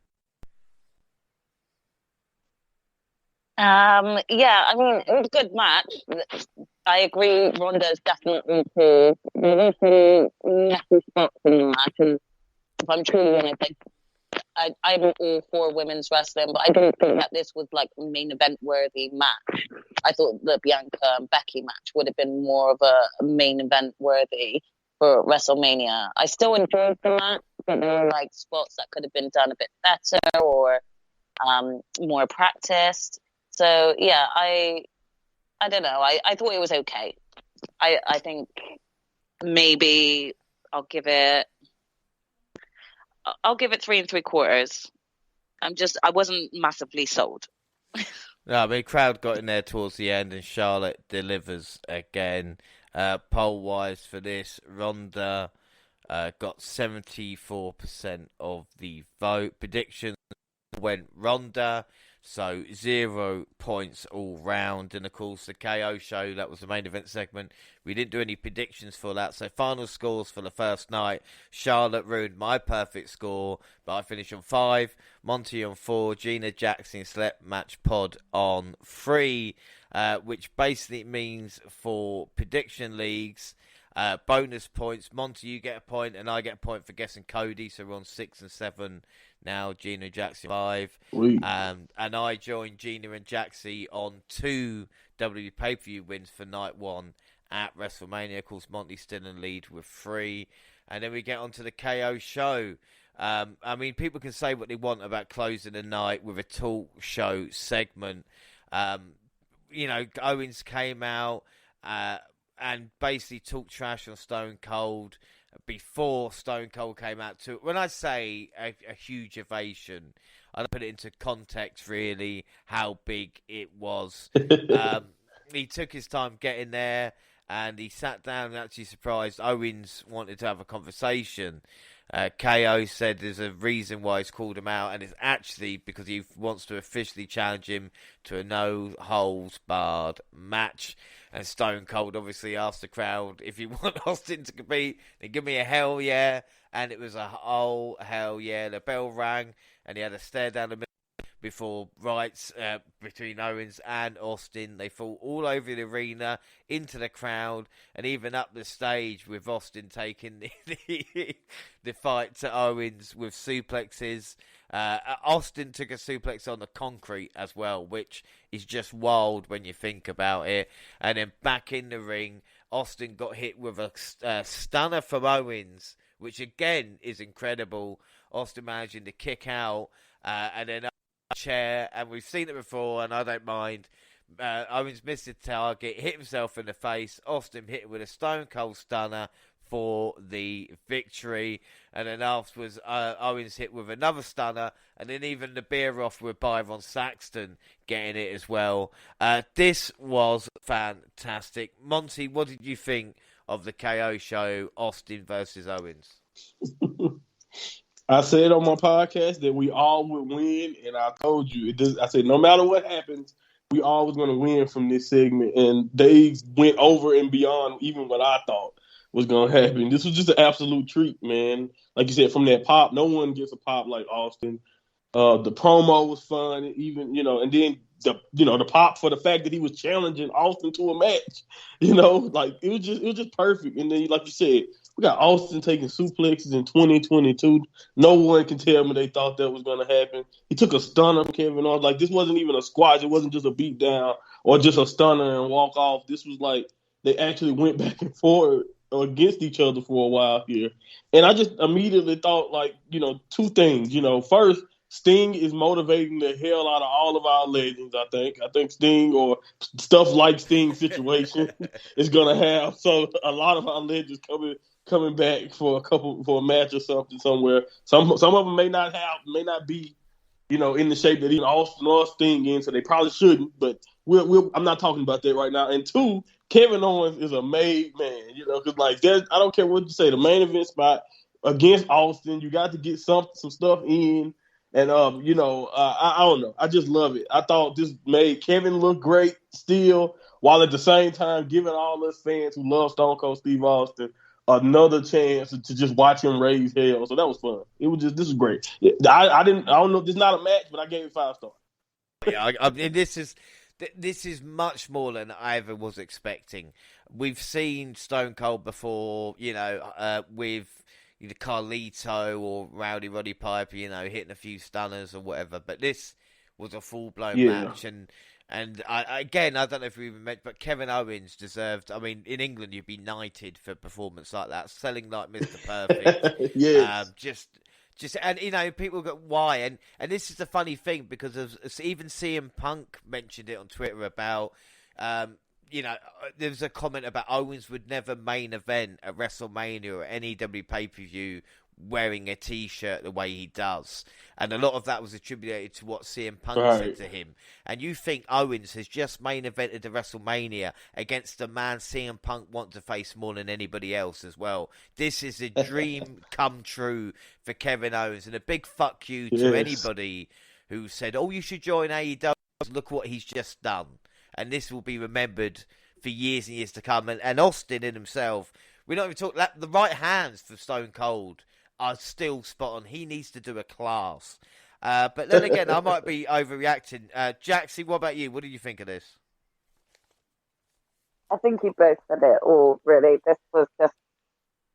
Yeah, I mean, it was a good match. I agree, Ronda's definitely the messy spots in the match. And if I'm truly honest, I'm all for women's wrestling, but I didn't think that this was like a main event worthy match. I thought the Bianca and Becky match would have been more of a main event worthy for WrestleMania. I still enjoyed the match, but there were like spots that could have been done a bit better or more practiced. So yeah, I don't know. I thought it was okay. I think maybe I'll give it 3 3/4. I wasn't massively sold. No, I mean, crowd got in there towards the end, and Charlotte delivers again. Poll-wise for this, Ronda got 74% of the vote. Predictions went Ronda, so 0 points all round. And of course, the KO show, that was the main event segment. We didn't do any predictions for that. So final scores for the first night. Charlotte ruined my perfect score, but I finished on 5. Monty on 4. Gina, Jaxie, and Select Match Pod on 3. Which basically means for prediction leagues, bonus points. Monty, you get a point, and I get a point for guessing Cody. So we're on 6 and 7 now. Gina and Jaxie 5. And I joined Gina and Jaxie on 2 WWE pay-per-view wins for night 1 at WrestleMania. Of course, Monty's still in the lead with 3. And then we get on to the KO show. I mean, people can say what they want about closing the night with a talk show segment. Owens came out and basically talked trash on Stone Cold before Stone Cold came out too. When I say a huge ovation, I don't put it into context really how big it was. He took his time getting there. and he sat down and actually surprised Owens wanted to have a conversation. KO said there's a reason why he's called him out, and it's actually because he wants to officially challenge him to a no-holds-barred match. And Stone Cold obviously asked the crowd, if you want Austin to compete, then give me a hell yeah. And it was a oh, hell yeah. The bell rang, and he had a stare down the middle before rights between Owens and Austin. They fought all over the arena, into the crowd, and even up the stage, with Austin taking the fight to Owens with suplexes. Austin took a suplex on the concrete as well, which is just wild when you think about it. And then back in the ring, Austin got hit with a stunner from Owens, which again is incredible. Austin managing to kick out, and then chair, and we've seen it before, and I don't mind. Owens missed the target, hit himself in the face. Austin hit him with a Stone Cold Stunner for the victory, and then afterwards Owens hit with another stunner, and then even the beer off with Byron Saxton getting it as well. This was fantastic. Monty, what did you think of the KO show, Austin versus Owens? I said on my podcast that we all would win, and I told you, I said no matter what happens, we always going to win from this segment, and they went over and beyond even what I thought was going to happen. This was just an absolute treat, man. Like you said, from that pop, no one gets a pop like Austin. The promo was fun, even, and then the pop for the fact that he was challenging Austin to a match, like it was just perfect. And then, like you said, we got Austin taking suplexes in 2022. No one can tell me they thought that was going to happen. He took a stunner from Kevin Owens. Like, this wasn't even a squash. It wasn't just a beat down or just a stunner and walk off. This was like they actually went back and forth against each other for a while here. And I just immediately thought, like, two things. First, Sting is motivating the hell out of all of our legends, I think. I think Sting, or stuff like Sting situation, is going to have a lot of our legends coming back for a match or something somewhere. Some of them may not be, in the shape that even Austin or Sting in, so they probably shouldn't. But I'm not talking about that right now. And two, Kevin Owens is a made man, because I don't care what you say, the main event spot against Austin, you got to get some stuff in. And I don't know. I just love it. I thought this made Kevin look great still, while at the same time giving all us fans who love Stone Cold Steve Austin another chance to just watch him raise hell. So that was fun. This is great. I don't know. This is not a match, but I gave it 5 stars. Yeah, I mean, this is much more than I ever was expecting. We've seen Stone Cold before, with Carlito or Rowdy Roddy Piper, hitting a few stunners or whatever. But this was a full-blown match, and I don't know if we even mentioned, but Kevin Owens deserved. I mean, in England, you'd be knighted for a performance like that, selling like Mr. Perfect. Yes. And people go, why? And this is the funny thing, because even CM Punk mentioned it on Twitter about. There was a comment about Owens would never main event at WrestleMania or any WWE pay-per-view wearing a T-shirt the way he does. And a lot of that was attributed to what CM Punk said to him. And you think Owens has just main evented the WrestleMania against a man CM Punk wants to face more than anybody else as well. This is a dream come true for Kevin Owens. And a big fuck you to anybody who said, oh, you should join AEW. Look what he's just done. And this will be remembered for years and years to come. And Austin in himself, we don't even talk, the right hands for Stone Cold are still spot on. He needs to do a class. But then again, I might be overreacting. Jaxie, what about you? What do you think of this? I think you both said it all, really. This was just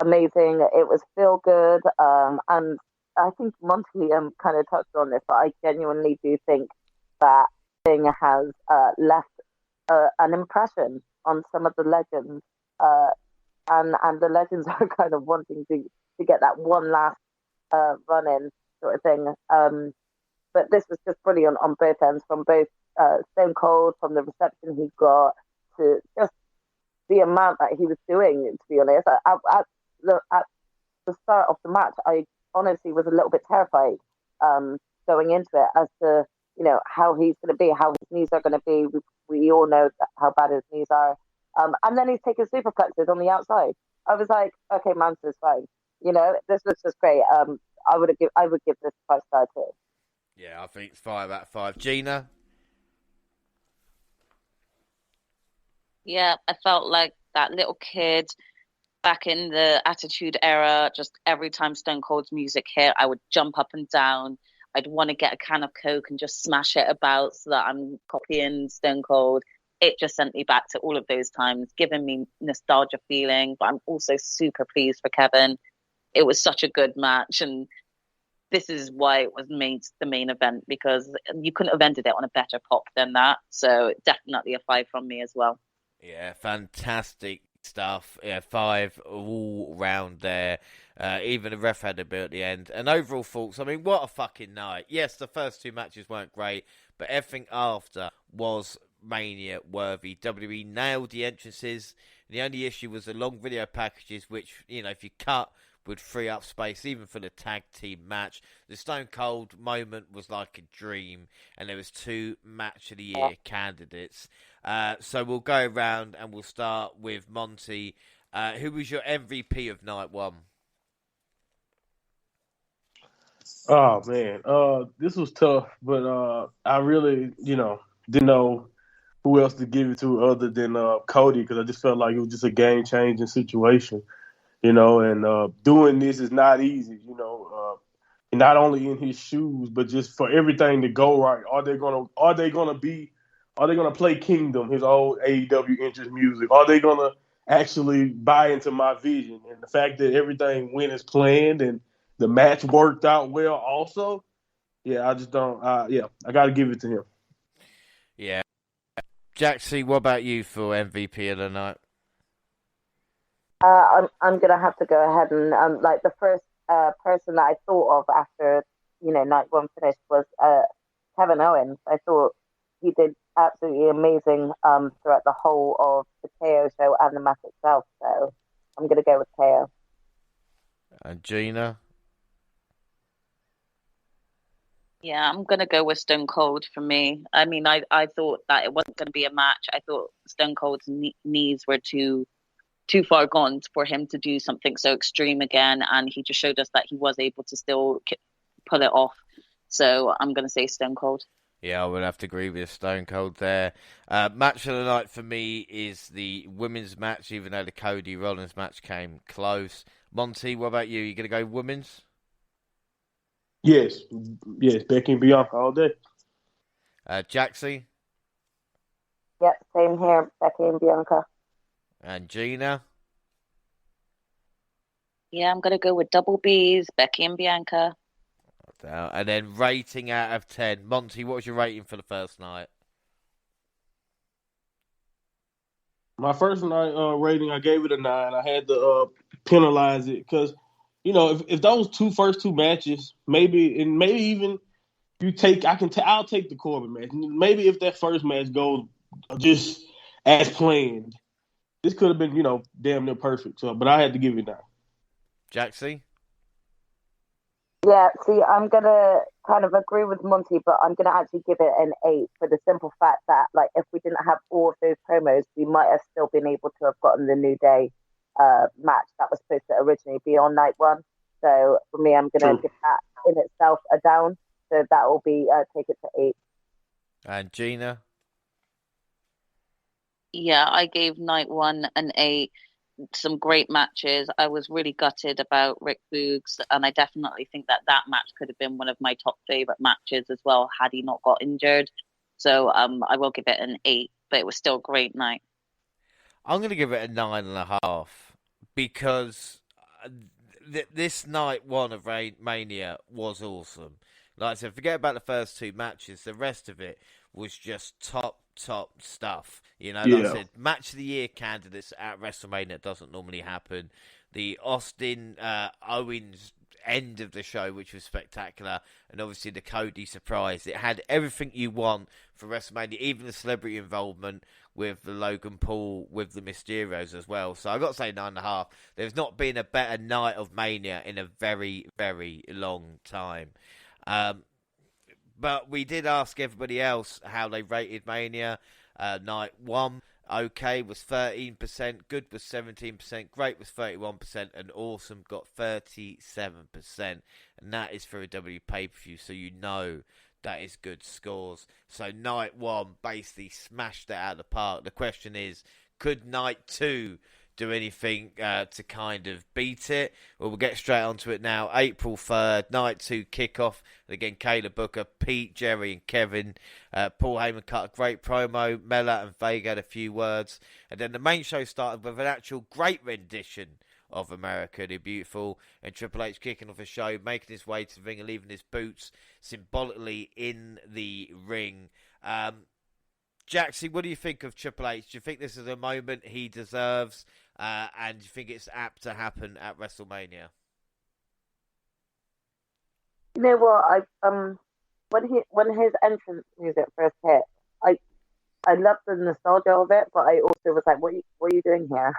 amazing. It was feel good. And I think Monty kind of touched on this, but I genuinely do think that thing has left an impression on some of the legends, and the legends are kind of wanting to get that one last run in sort of thing. But this was just brilliant on both ends, from both Stone Cold, from the reception he got, to just the amount that he was doing. To be honest, at the start of the match, I honestly was a little bit terrified going into it as to how he's going to be, how his knees are going to be. We all know how bad his knees are. And then he's taking superplexes on the outside. I was like, okay, Mansour's fine. This was just great. I would give this 5-star too. Yeah, I think it's 5 out of 5. Gina? Yeah, I felt like that little kid back in the Attitude Era. Just every time Stone Cold's music hit, I would jump up and down. I'd want to get a can of Coke and just smash it about so that I'm copying Stone Cold. It just sent me back to all of those times, giving me nostalgia feeling. But I'm also super pleased for Kevin. It was such a good match, and this is why it was made the main event, because you couldn't have ended it on a better pop than that. So definitely a 5 from me as well. Yeah, fantastic stuff. Yeah, 5 all round there. Even the ref had a bit at the end. And overall thoughts, I mean, what a fucking night. Yes, the first 2 matches weren't great, but everything after was Mania worthy. WWE nailed the entrances. The only issue was the long video packages, which, if you cut, would free up space even for the tag team match. The Stone Cold moment was like a dream, and there was 2 match of the year candidates. So we'll go around and we'll start with Monty. Who was your MVP of night 1? Oh man, this was tough, but I really, didn't know who else to give it to other than Cody, because I just felt like it was just a game-changing situation, and doing this is not easy, not only in his shoes, but just for everything to go right. Are they gonna play Kingdom, his old AEW entrance music? Are they gonna actually buy into my vision? And the fact that everything went as planned and the match worked out well also, yeah, I just don't, I got to give it to him. Yeah. Jaxie, what about you for MVP of the night? I'm gonna have to go ahead and like the first person that I thought of after night 1 finished was Kevin Owens. I thought he did absolutely amazing throughout the whole of the KO show and the match itself. So I'm gonna go with KO. And Gina? Yeah, I'm going to go with Stone Cold for me. I mean, I thought that it wasn't going to be a match. I thought Stone Cold's knees were too far gone for him to do something so extreme again, and he just showed us that he was able to still pull it off. So I'm going to say Stone Cold. Yeah, I would have to agree with Stone Cold there. Match of the night for me is the women's match, even though the Cody Rollins match came close. Monty, what about you? You going to go women's? Yes, Becky and Bianca all day. Jaxie? Yep, same here, Becky and Bianca. And Gina? Yeah, I'm going to go with double B's, Becky and Bianca. And then rating out of 10. Monty, what was your rating for the first night? My first night rating, I gave it a 9. I had to penalize it because, if those first two matches, maybe even I'll take the Corbin match. Maybe if that first match goes just as planned, this could have been, damn near perfect. So, but I had to give it 9. Jaxie? Yeah, see, I'm going to kind of agree with Monty, but I'm going to actually give it an 8 for the simple fact that, like, if we didn't have all of those promos, we might have still been able to have gotten the New Day match that was supposed to originally be on night 1. So for me, I'm going to give that in itself a down. So that will be, take it to 8. And Gina? Yeah, I gave night 1 an 8. Some great matches. I was really gutted about Rick Boogs, and I definitely think that match could have been one of my top favorite matches as well had he not got injured. So I will give it an 8, but it was still a great night. I'm going to give it a 9.5 because this night 1 of Mania was awesome. Like I said, forget about the first 2 matches. The rest of it was just top stuff. Like I said, match of the year candidates at WrestleMania doesn't normally happen. The Austin Owens end of the show, which was spectacular, and obviously the Cody surprise. It had everything you want for WrestleMania, even the celebrity involvement with the Logan Paul, with the Mysterios as well. So I've got to say 9.5. There's not been a better night of Mania in a very, very long time. But we did ask everybody else how they rated Mania night 1. Okay was 13%, good was 17%, great was 31%, and awesome got 37%. And that is for a W pay-per-view, so you know that is good scores. So night 1 basically smashed it out of the park. The question is, could night 2 do anything to kind of beat it? Well, we'll get straight onto it now. April 3rd, night 2 kickoff. And again, Kayla Booker, Pete, Jerry and Kevin. Paul Heyman cut a great promo. Mela and Vega had a few words. And then the main show started with an actual great rendition of America the Beautiful. And Triple H kicking off the show, making his way to the ring and leaving his boots symbolically in the ring. Jaxie, what do you think of Triple H? Do you think this is a moment he deserves? And do you think it's apt to happen at WrestleMania? You know what? When his entrance music first hit, I loved the nostalgia of it, but I also was like, what are you doing here?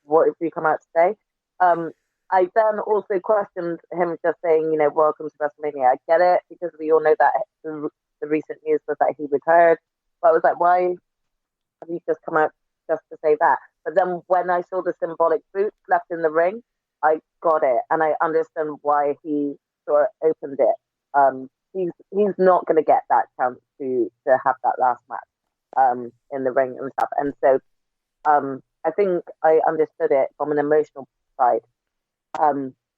What have you come out to say? I then also questioned him just saying, welcome to WrestleMania. I get it, because we all know that the recent news was that he retired. But I was like, why have you just come out just to say that? But then when I saw the symbolic boots left in the ring, I got it, and I understand why he sort of opened it. He's not going to get that chance to have that last match in the ring and stuff. And so I think I understood it from an emotional side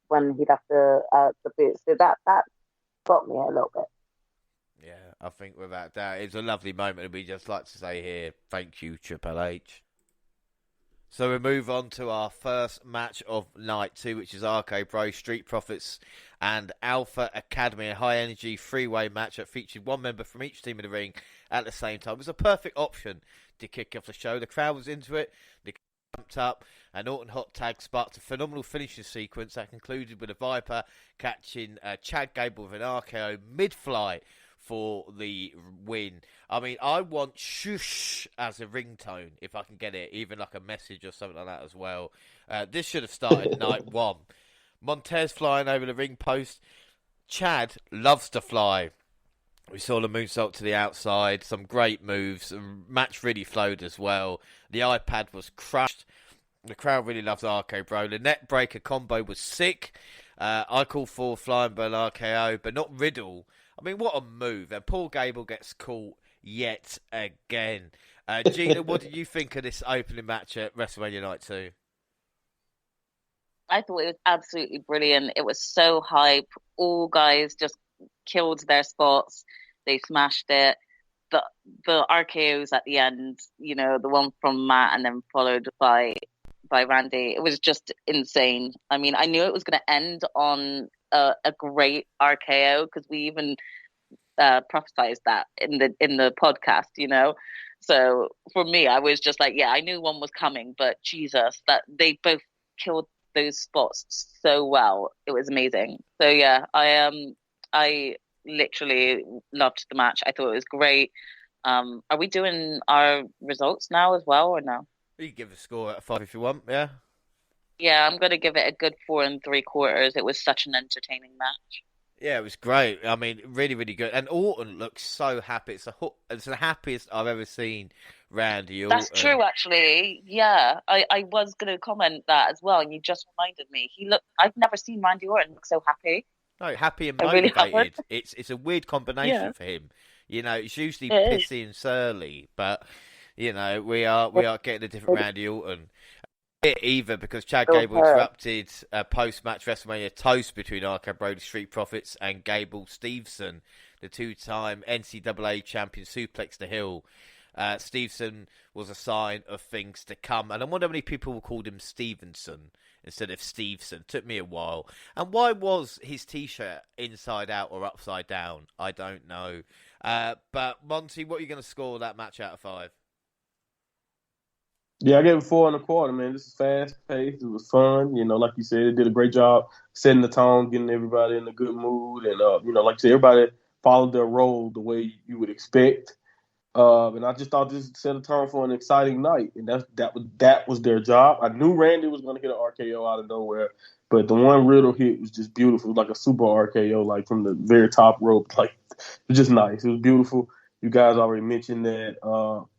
when he left the boots. So that got me a little bit. Yeah, I think without doubt, it's a lovely moment, and we just like to say here, thank you, Triple H. So we move on to our first match of night 2, which is RK Bro, Street Profits and Alpha Academy, a high-energy three-way match that featured one member from each team in the ring at the same time. It was a perfect option to kick off the show. The crowd was into it, they jumped up, and Orton Hot Tag sparked a phenomenal finishing sequence that concluded with a Viper catching Chad Gable with an RKO mid-flight for the win. I mean, I want shush as a ringtone, if I can get it, even like a message or something like that as well. This should have started night 1. Montez flying over the ring post. Chad loves to fly. We saw the moonsault to the outside, some great moves. The match really flowed as well. The iPad was crushed. The crowd really loves RK Bro. The net breaker combo was sick. I call for Flying Bird RKO, but not Riddle. I mean, what a move. And Paul Gable gets caught yet again. Gina, what did you think of this opening match at WrestleMania Night 2? I thought it was absolutely brilliant. It was so hype. All guys just killed their spots. They smashed it. The RKOs at the end, the one from Matt and then followed by Randy, it was just insane. I mean, I knew it was going to end on a great RKO, because we even prophesized that in the podcast, So for me, I was just like, yeah, I knew one was coming, but Jesus, that they both killed those spots so well. It was amazing. So yeah, I literally loved the match. I thought it was great. Are we doing our results now as well, or no? You can give a score out of 5 if you want, yeah? Yeah, I'm going to give it a good 4 3/4. It was such an entertaining match. Yeah, it was great. I mean, really, really good. And Orton looks so happy. It's the happiest I've ever seen Randy Orton. That's true, actually. Yeah, I was going to comment that as well, and you just reminded me. I've never seen Randy Orton look so happy. No, happy and really motivated. It's a weird combination for him. It's usually pissy and surly, but we are getting a different Randy Orton. Either because Chad Gable interrupted a post-match WrestleMania toast between RK Bro, Street Profits and Gable Steveson, the two-time NCAA champion, suplex the Hill. Steveson was a sign of things to come, and I wonder how many people called him Stevenson instead of Steveson. Took me a while. And why was his T-shirt inside out or upside down? I don't know. But Monty, what are you going to score that match out of 5? Yeah, I gave it 4 1/4, man. This is fast paced. It was fun. Like you said, it did a great job setting the tone, getting everybody in a good mood. And, like you said, everybody followed their role the way you would expect. And I just thought this set a tone for an exciting night. And that was their job. I knew Randy was going to hit an RKO out of nowhere, but the one Riddle hit was just beautiful. It was like a super RKO, like from the very top rope. Like, it was just nice. It was beautiful. You guys already mentioned that.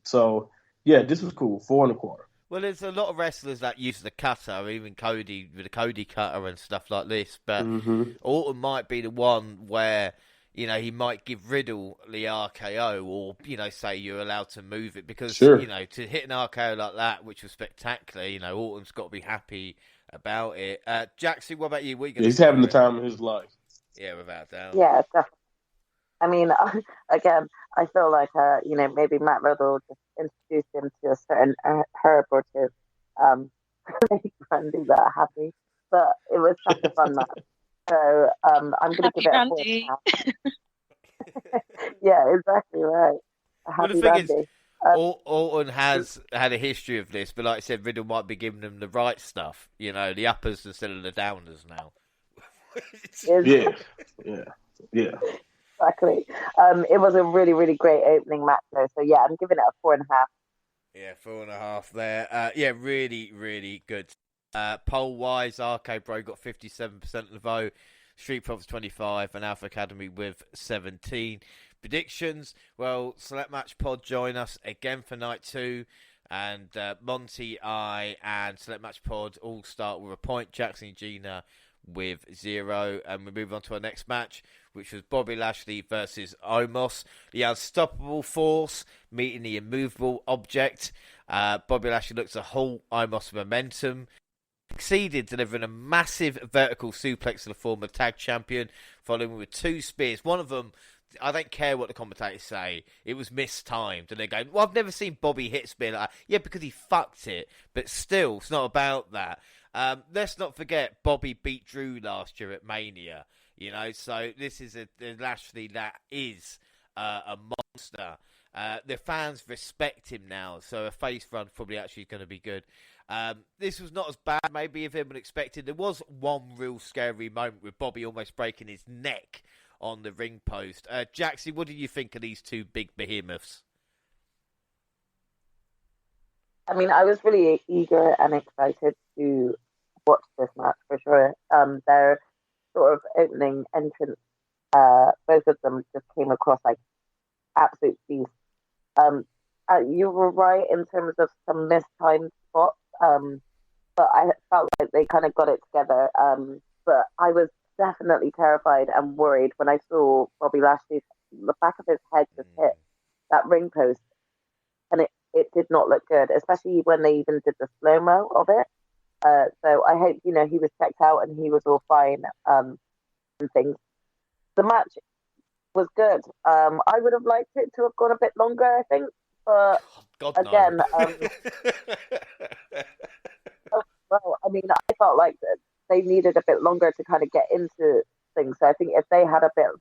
So yeah, this was cool. 4.25. Well, there's a lot of wrestlers that use the cutter, even Cody with the Cody cutter and stuff like this. But Orton might be the one where, you know, he might give Riddle the RKO, or, you know, say you're allowed to move it because, you know, to hit an RKO like that, which was spectacular, you know, Orton's got to be happy about it. Jaxie, what about you? What are you gonna He's having the time of his life. Yeah, without doubt. Yeah, definitely. I mean, again, I feel like, you know, maybe Matt Riddle just introduced him to a certain herb or two, make Randy that happy. But it was such a fun match. So I'm going to give it Randy. a 4.5. Yeah, exactly right. Happy well, the thing Randy. is, Orton has had a history of this, but like I said, Riddle might be giving them the right stuff. You know, the uppers instead of the downers now. Yeah. Exactly. It was a really, really great opening match, though. So yeah, I'm giving it a 4.5. Yeah, 4.5 there. Yeah, really, really good. Poll wise, RK Bro got 57% of the vote, Street Profits 25, and Alpha Academy with 17. Predictions. Well, Select Match Pod join us again for night 2. And Monty, I, and Select Match Pod all start with a point. Jaxie and Gina with 0. And we move on to our next match, which was Bobby Lashley versus Omos. The unstoppable force meeting the immovable object. Bobby Lashley looks to halt Omos' momentum. Succeeded delivering a massive vertical suplex to the former tag champion, following with 2 spears. One of them, I don't care what the commentators say, it was mistimed. And they're going, well, I've never seen Bobby hit spear like that. Yeah, because he fucked it. But still, it's not about that. Let's not forget, Bobby beat Drew last year at Mania. You know, so this is a Lashley that is a monster. The fans respect him now, so a face run probably actually going to be good. This was not as bad, maybe, as everyone expected. There was one real scary moment with Bobby almost breaking his neck on the ring post. Jaxie, what do you think of these 2 big behemoths? I mean, I was really eager and excited to watch this match for sure. Their sort of opening entrance, both of them just came across like absolute beasts. You were right in terms of some mistimed spots, but I felt like they kind of got it together. But I was definitely terrified and worried when I saw Bobby Lashley, the back of his head just hit that ring post, and it did not look good, especially when they even did the slow-mo of it. So I hope, you know, he was checked out and he was all fine, and things. The match was good. I would have liked it to have gone a bit longer, I think, but again, well, I mean, I felt like they needed a bit longer to kind of get into things. So I think if they had a bit of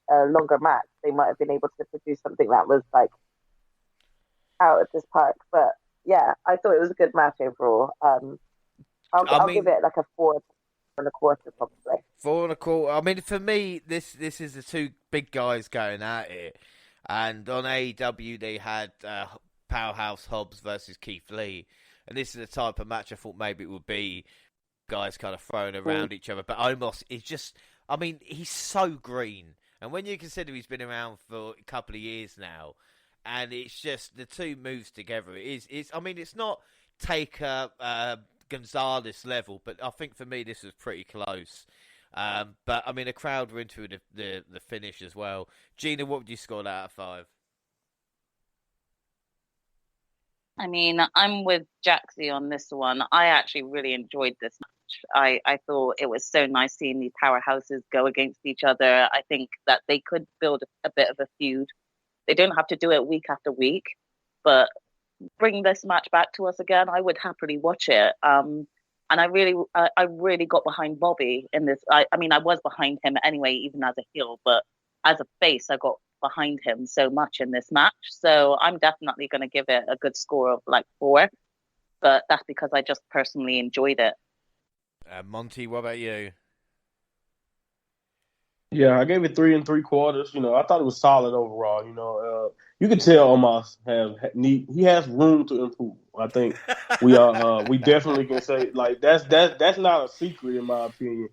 a longer match, they might have been able to produce something that was like out of this park. But yeah, I thought it was a good match overall. I'll give it like a 4.25 probably. 4.25. I mean, for me, this is the 2 big guys going at it. And on AEW, they had Powerhouse Hobbs versus Keith Lee. And this is the type of match I thought maybe it would be, guys kind of throwing around each other. But Omos is just, I mean, he's so green. And when you consider he's been around for a couple of years now, and it's just the 2 moves together. I mean, it's not Taker Gonzalez level, but I think for me this was pretty close. But I mean, the crowd were into the finish as well. Gina, what would you score that out of 5? I mean, I'm with Jaxie on this one. I actually really enjoyed this match. I thought it was so nice seeing these powerhouses go against each other. I think that they could build a bit of a feud. They don't have to do it week after week, but bring this match back to us again, I would happily watch it. And I really got behind Bobby in this. I mean, I was behind him anyway, even as a heel, but as a face, I got behind him so much in this match. So I'm definitely going to give it a good score of like 4, but that's because I just personally enjoyed it. Monty, what about you? Yeah, I gave it 3 3/4. You know, I thought it was solid overall. You know, you can tell Omos he has room to improve. I think we definitely can say like that's not a secret in my opinion.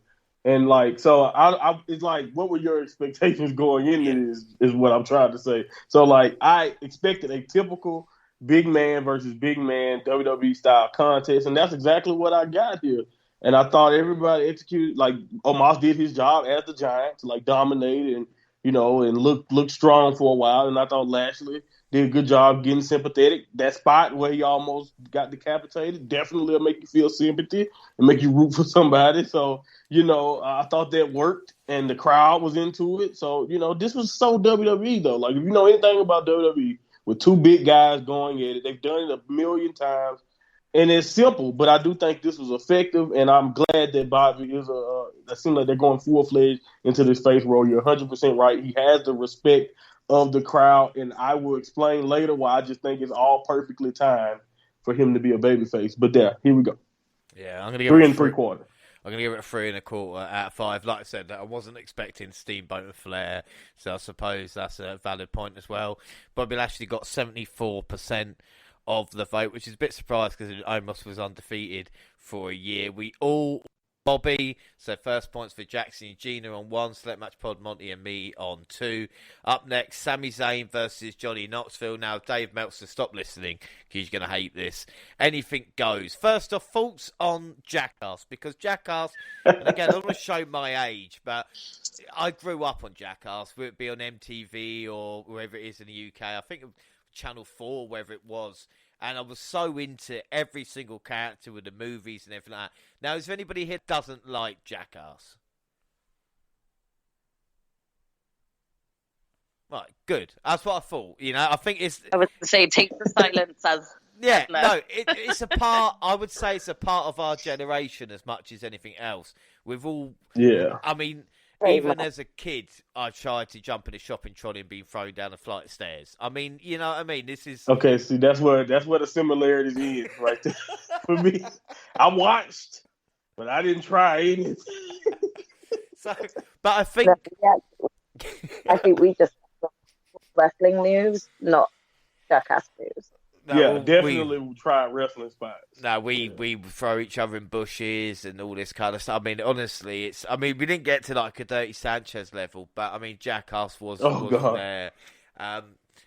And like, so I it's like, what were your expectations going into this? Is what I'm trying to say. So like, I expected a typical big man versus big man WWE style contest, and that's exactly what I got here. And I thought everybody executed like Omos did his job as the Giant to like dominate and and look strong for a while. And I thought Lashley did a good job getting sympathetic. That spot where he almost got decapitated definitely will make you feel sympathy and make you root for somebody. So, I thought that worked and the crowd was into it. So, this was so WWE though. Like if you know anything about WWE with two big guys going at it, they've done it a million times. And it's simple, but I do think this was effective, and I'm glad that Bobby is it seems like they're going full-fledged into this face role. You're 100% right. He has the respect of the crowd, and I will explain later why I just think it's all perfectly timed for him to be a babyface. But here we go. Yeah, I'm going to give 3 it 3/4. I'm going to give it a 3 1/4 out of 5. Like I said, I wasn't expecting Steamboat and Flair, so I suppose that's a valid point as well. Bobby Lashley got 74% of the vote, which is a bit surprised because Omos was undefeated for a year. We all Bobby, so first points for Jaxie and Gina on 1, Select Match Pod, Monty and me on 2. Up next, Sami Zayn versus Johnny Knoxville. Now, Dave Meltzer, stop listening because you're going to hate this. Anything goes. First off, thoughts on Jackass, because Jackass, and again, I don't want to show my age, but I grew up on Jackass, whether it be on MTV or wherever it is in the UK. I think Channel 4, wherever it was, and I was so into every single character with the movies and everything like that. Now, is there anybody here that doesn't like Jackass? Right, good. That's what I thought. I think it's... I was going to say, take the silence as... Yeah, no, it's a part... I would say it's a part of our generation as much as anything else. We've all... Yeah. I mean... Even as a kid, I tried to jump in a shopping trolley and be thrown down a flight of stairs. I mean, you know what I mean? This is... Okay, see, that's where the similarities is right there for me. I watched, but I didn't try anything. But I think... I think we just wrestling moves, not Jackass moves. No, definitely try wrestling spots. No, we throw each other in bushes and all this kind of stuff. I mean, honestly, we didn't get to like a Dirty Sanchez level, but I mean, Jackass was there. And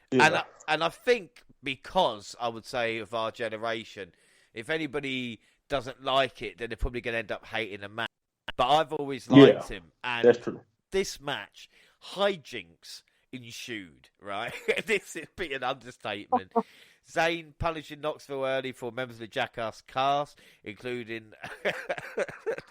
I think because I would say of our generation, if anybody doesn't like it, then they're probably going to end up hating the match. But I've always liked him, and that's true. This match, hijinks ensued, right? This would be an understatement. Zayn punishing Knoxville early for members of the Jackass cast, including,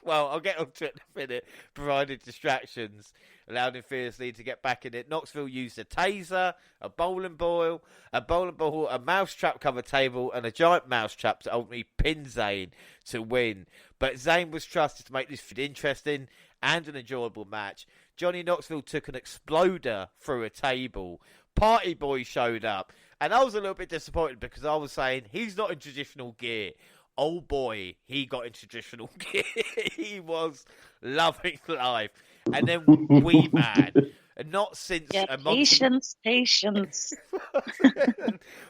well, I'll get onto it in a minute, provided distractions, allowed him fiercely to get back in it. Knoxville used a taser, a bowling ball, a mousetrap cover table, and a giant mousetrap to ultimately pin Zayn to win. But Zayn was trusted to make this fit interesting and an enjoyable match. Johnny Knoxville took an exploder through a table. Party Boy showed up. And I was a little bit disappointed because I was saying, he's not in traditional gear. Oh boy, he got in traditional gear. He was loving life. And then Wee Man. Not since... Patience.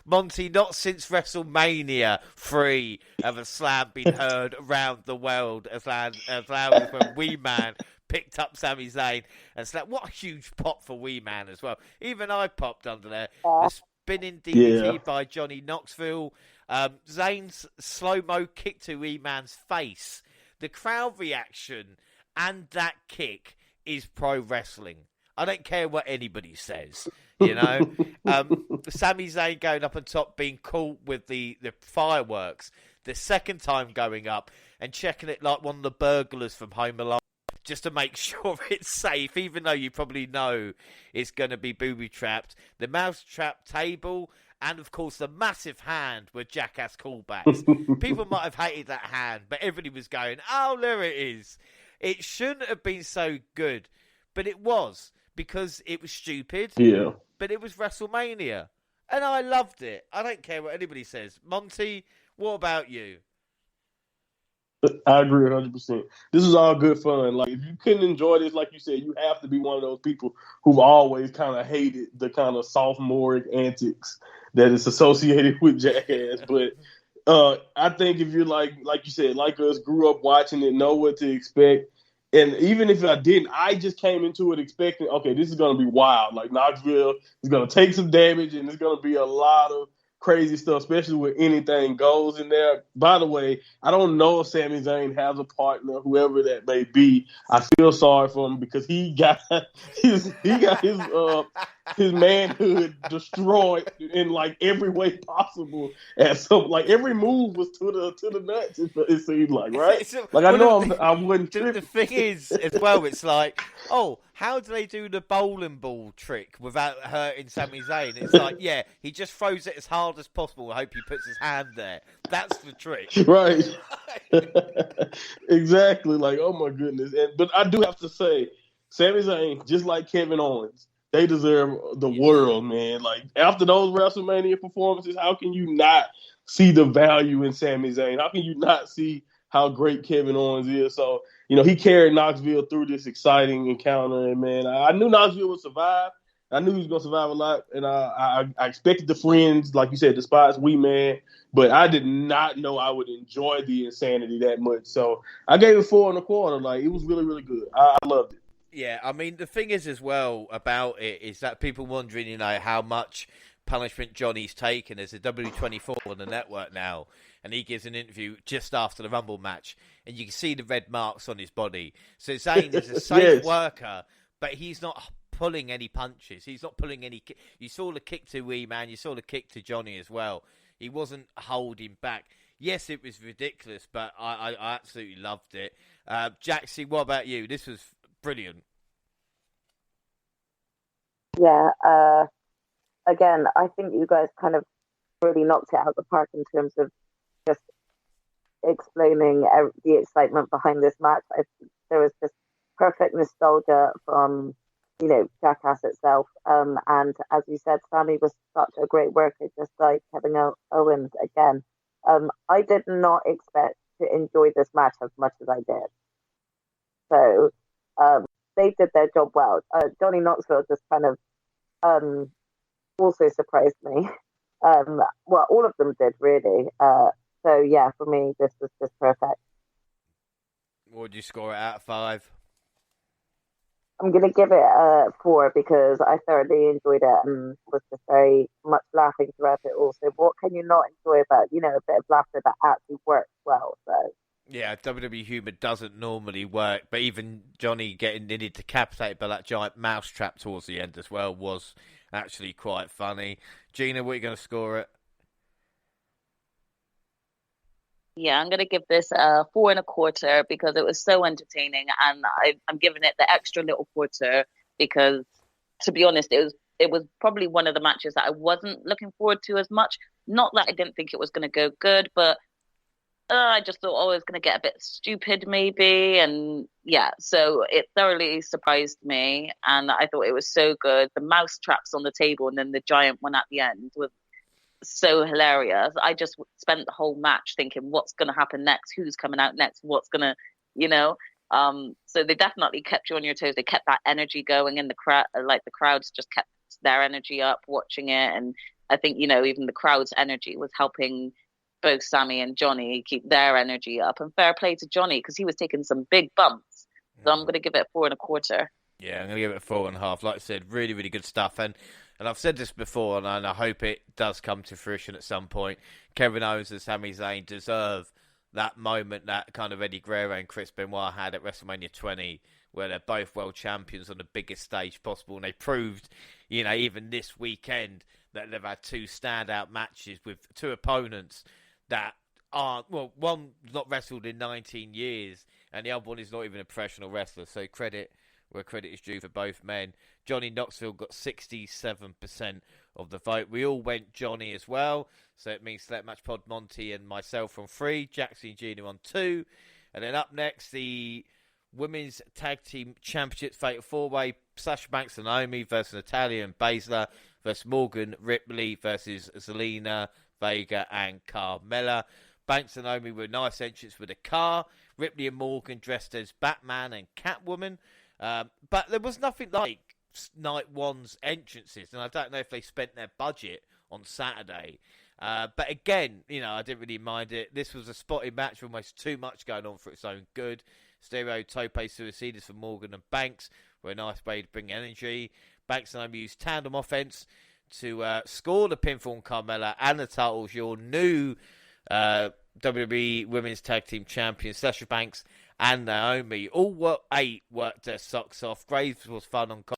Monty, not since WrestleMania 3 have a slam been heard around the world as loud as when Wee Man picked up Sami Zayn and slapped. What a huge pop for Wee Man as well. Even I popped under there. The spinning DDT by Johnny Knoxville. Zayn's slow-mo kick to Wee Man's face. The crowd reaction and that kick is pro wrestling. I don't care what anybody says, Sami Zayn going up on top, being caught with the fireworks, the second time going up and checking it like one of the burglars from Home Alone, just to make sure it's safe, even though you probably know it's going to be booby-trapped. The mouse-trap table, and of course the massive hand with Jackass callbacks. People might have hated that hand, but everybody was going, oh, there it is. It shouldn't have been so good, but it was. Because it was stupid, but it was WrestleMania. And I loved it. I don't care what anybody says. Monty, what about you? I agree 100%. This is all good fun. Like, if you couldn't enjoy this, like you said, you have to be one of those people who've always kind of hated the kind of sophomoric antics that is associated with Jackass. But I think if you're like you said, like us, grew up watching it, know what to expect, And even if I didn't, I just came into it expecting, okay, this is going to be wild. Like Knoxville is going to take some damage, and there's going to be a lot of crazy stuff, especially with anything goes in there. By the way, I don't know if Sami Zayn has a partner, whoever that may be. I feel sorry for him because he got his manhood destroyed in like every way possible. And so like every move was to the nuts. It seemed like, right? Like I know I wouldn't trip. The thing is, as well, it's like, oh, how do they do the bowling ball trick without hurting Sami Zayn? It's like, yeah, he just throws it as hard as possible. I hope he puts his hand there. That's the trick, right? Exactly. Like, oh my goodness. But I do have to say, Sami Zayn, just like Kevin Owens, they deserve the world, man. Like after those WrestleMania performances, how can you not see the value in Sami Zayn? How can you not see how great Kevin Owens is? So, he carried Knoxville through this exciting encounter, and man, I knew Knoxville would survive. I knew he was going to survive a lot, and I expected the friends, like you said, the spots, man, but I did not know I would enjoy the insanity that much. So I gave it 4 1/4. Like, it was really, really good. I loved it. Yeah, I mean, the thing is as well about it is that people wondering, how much punishment Johnny's taken as a W24 on the network now. And he gives an interview just after the Rumble match, and you can see the red marks on his body. So Zayn is a safe worker, but he's not pulling any punches. He's not pulling any... You saw the kick to E-Man, you saw the kick to Johnny as well. He wasn't holding back. Yes, it was ridiculous, but I absolutely loved it. Jaxie, what about you? This was brilliant. Yeah, again, I think you guys kind of really knocked it out of the park in terms of just explaining the excitement behind this match. There was just perfect nostalgia from, Jackass itself. And as you said, Sami was such a great worker, just like Kevin Owens again. I did not expect to enjoy this match as much as I did. So they did their job well. Johnny Knoxville just kind of also surprised me. Well, all of them did, really. So, yeah, for me, this was just perfect. What would you score it out of 5? I'm going to give it a 4 because I thoroughly enjoyed it and was just very much laughing throughout it also. What can you not enjoy about, a bit of laughter that actually works well? So. Yeah, WWE humour doesn't normally work, but even Johnny getting nearly decapitated by that giant mousetrap towards the end as well was actually quite funny. Gina, what are you going to score it? Yeah, I'm going to give this a 4 1/4 because it was so entertaining, and I'm giving it the extra little quarter because, to be honest, it was probably one of the matches that I wasn't looking forward to as much. Not that I didn't think it was going to go good, but I just thought, I was going to get a bit stupid maybe, and yeah, so it thoroughly surprised me, and I thought it was so good. The mouse traps on the table and then the giant one at the end was so hilarious. I just spent the whole match thinking, what's going to happen next? Who's coming out next? What's going to, so they definitely kept you on your toes. They kept that energy going in the crowd, like the crowds just kept their energy up watching it. And I think, even the crowd's energy was helping both Sami and Johnny keep their energy up. And fair play to Johnny because he was taking some big bumps. So I'm going to give it 4 1/4. Yeah, I'm going to give it 4.5. Like I said, really, really good stuff. And I've said this before, and I hope it does come to fruition at some point. Kevin Owens and Sami Zayn deserve that moment that kind of Eddie Guerrero and Chris Benoit had at WrestleMania 20, where they're both world champions on the biggest stage possible. And they proved, even this weekend, that they've had 2 standout matches with 2 opponents that aren't, well, one's not wrestled in 19 years, and the other one is not even a professional wrestler. So credit where credit is due for both men. Johnny Knoxville got 67% of the vote. We all went Johnny as well. So it means Select Match Pod, Monty and myself on 3. Jaxie and Gina on 2. And then up next, the Women's Tag Team Championship Fatal 4-Way. Sasha Banks and Naomi versus Natalya and Baszler versus Morgan Ripley versus Zelina Vega and Carmella. Banks and Naomi were nice entrants with a car. Ripley and Morgan dressed as Batman and Catwoman. But there was nothing like Night 1's entrances, and I don't know if they spent their budget on Saturday. But again, I didn't really mind it. This was a spotty match with almost too much going on for its own good. Stereo Tope Suicidas for Morgan and Banks were a nice way to bring energy. Banks and Naomi used tandem offense to score the pinfall on Carmella and the titles. Your new WWE Women's Tag Team Champions, Sasha Banks and Naomi, all worked their socks off. Graves was fun on commentary.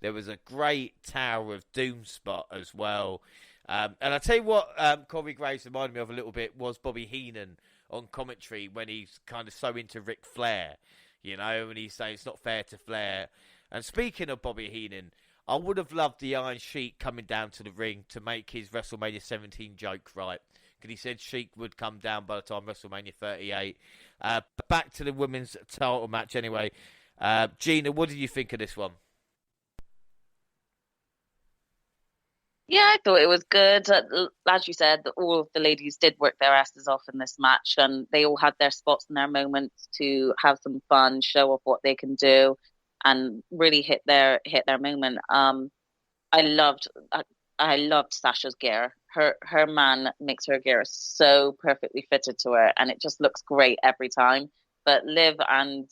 There was a great Tower of Doom spot as well. And I tell you what, Corey Graves reminded me of a little bit was Bobby Heenan on commentary when he's kind of so into Ric Flair, you know, and he's saying it's not fair to Flair. And speaking of Bobby Heenan, I would have loved the Iron Sheik coming down to the ring to make his WrestleMania 17 joke right. Because he said Sheik would come down by the time WrestleMania 38. Back to the women's title match anyway. Gina, what did you think of this one? Yeah, I thought it was good. As you said, all of the ladies did work their asses off in this match, and they all had their spots and their moments to have some fun, show off what they can do, and really hit their moment. I loved Sasha's gear. Her man makes her gear so perfectly fitted to her, and it just looks great every time. But Liv and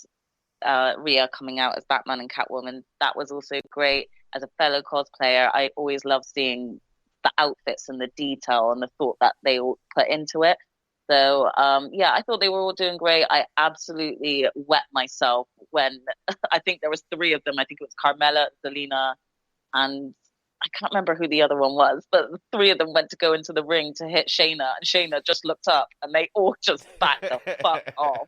Rhea coming out as Batman and Catwoman, that was also great. As a fellow cosplayer, I always love seeing the outfits and the detail and the thought that they all put into it. So, yeah, I thought they were all doing great. I absolutely wet myself when I think there was 3 of them. I think it was Carmella, Zelina, and I can't remember who the other one was, but the 3 of them went to go into the ring to hit Shayna, and Shayna just looked up, and they all just backed the fuck off.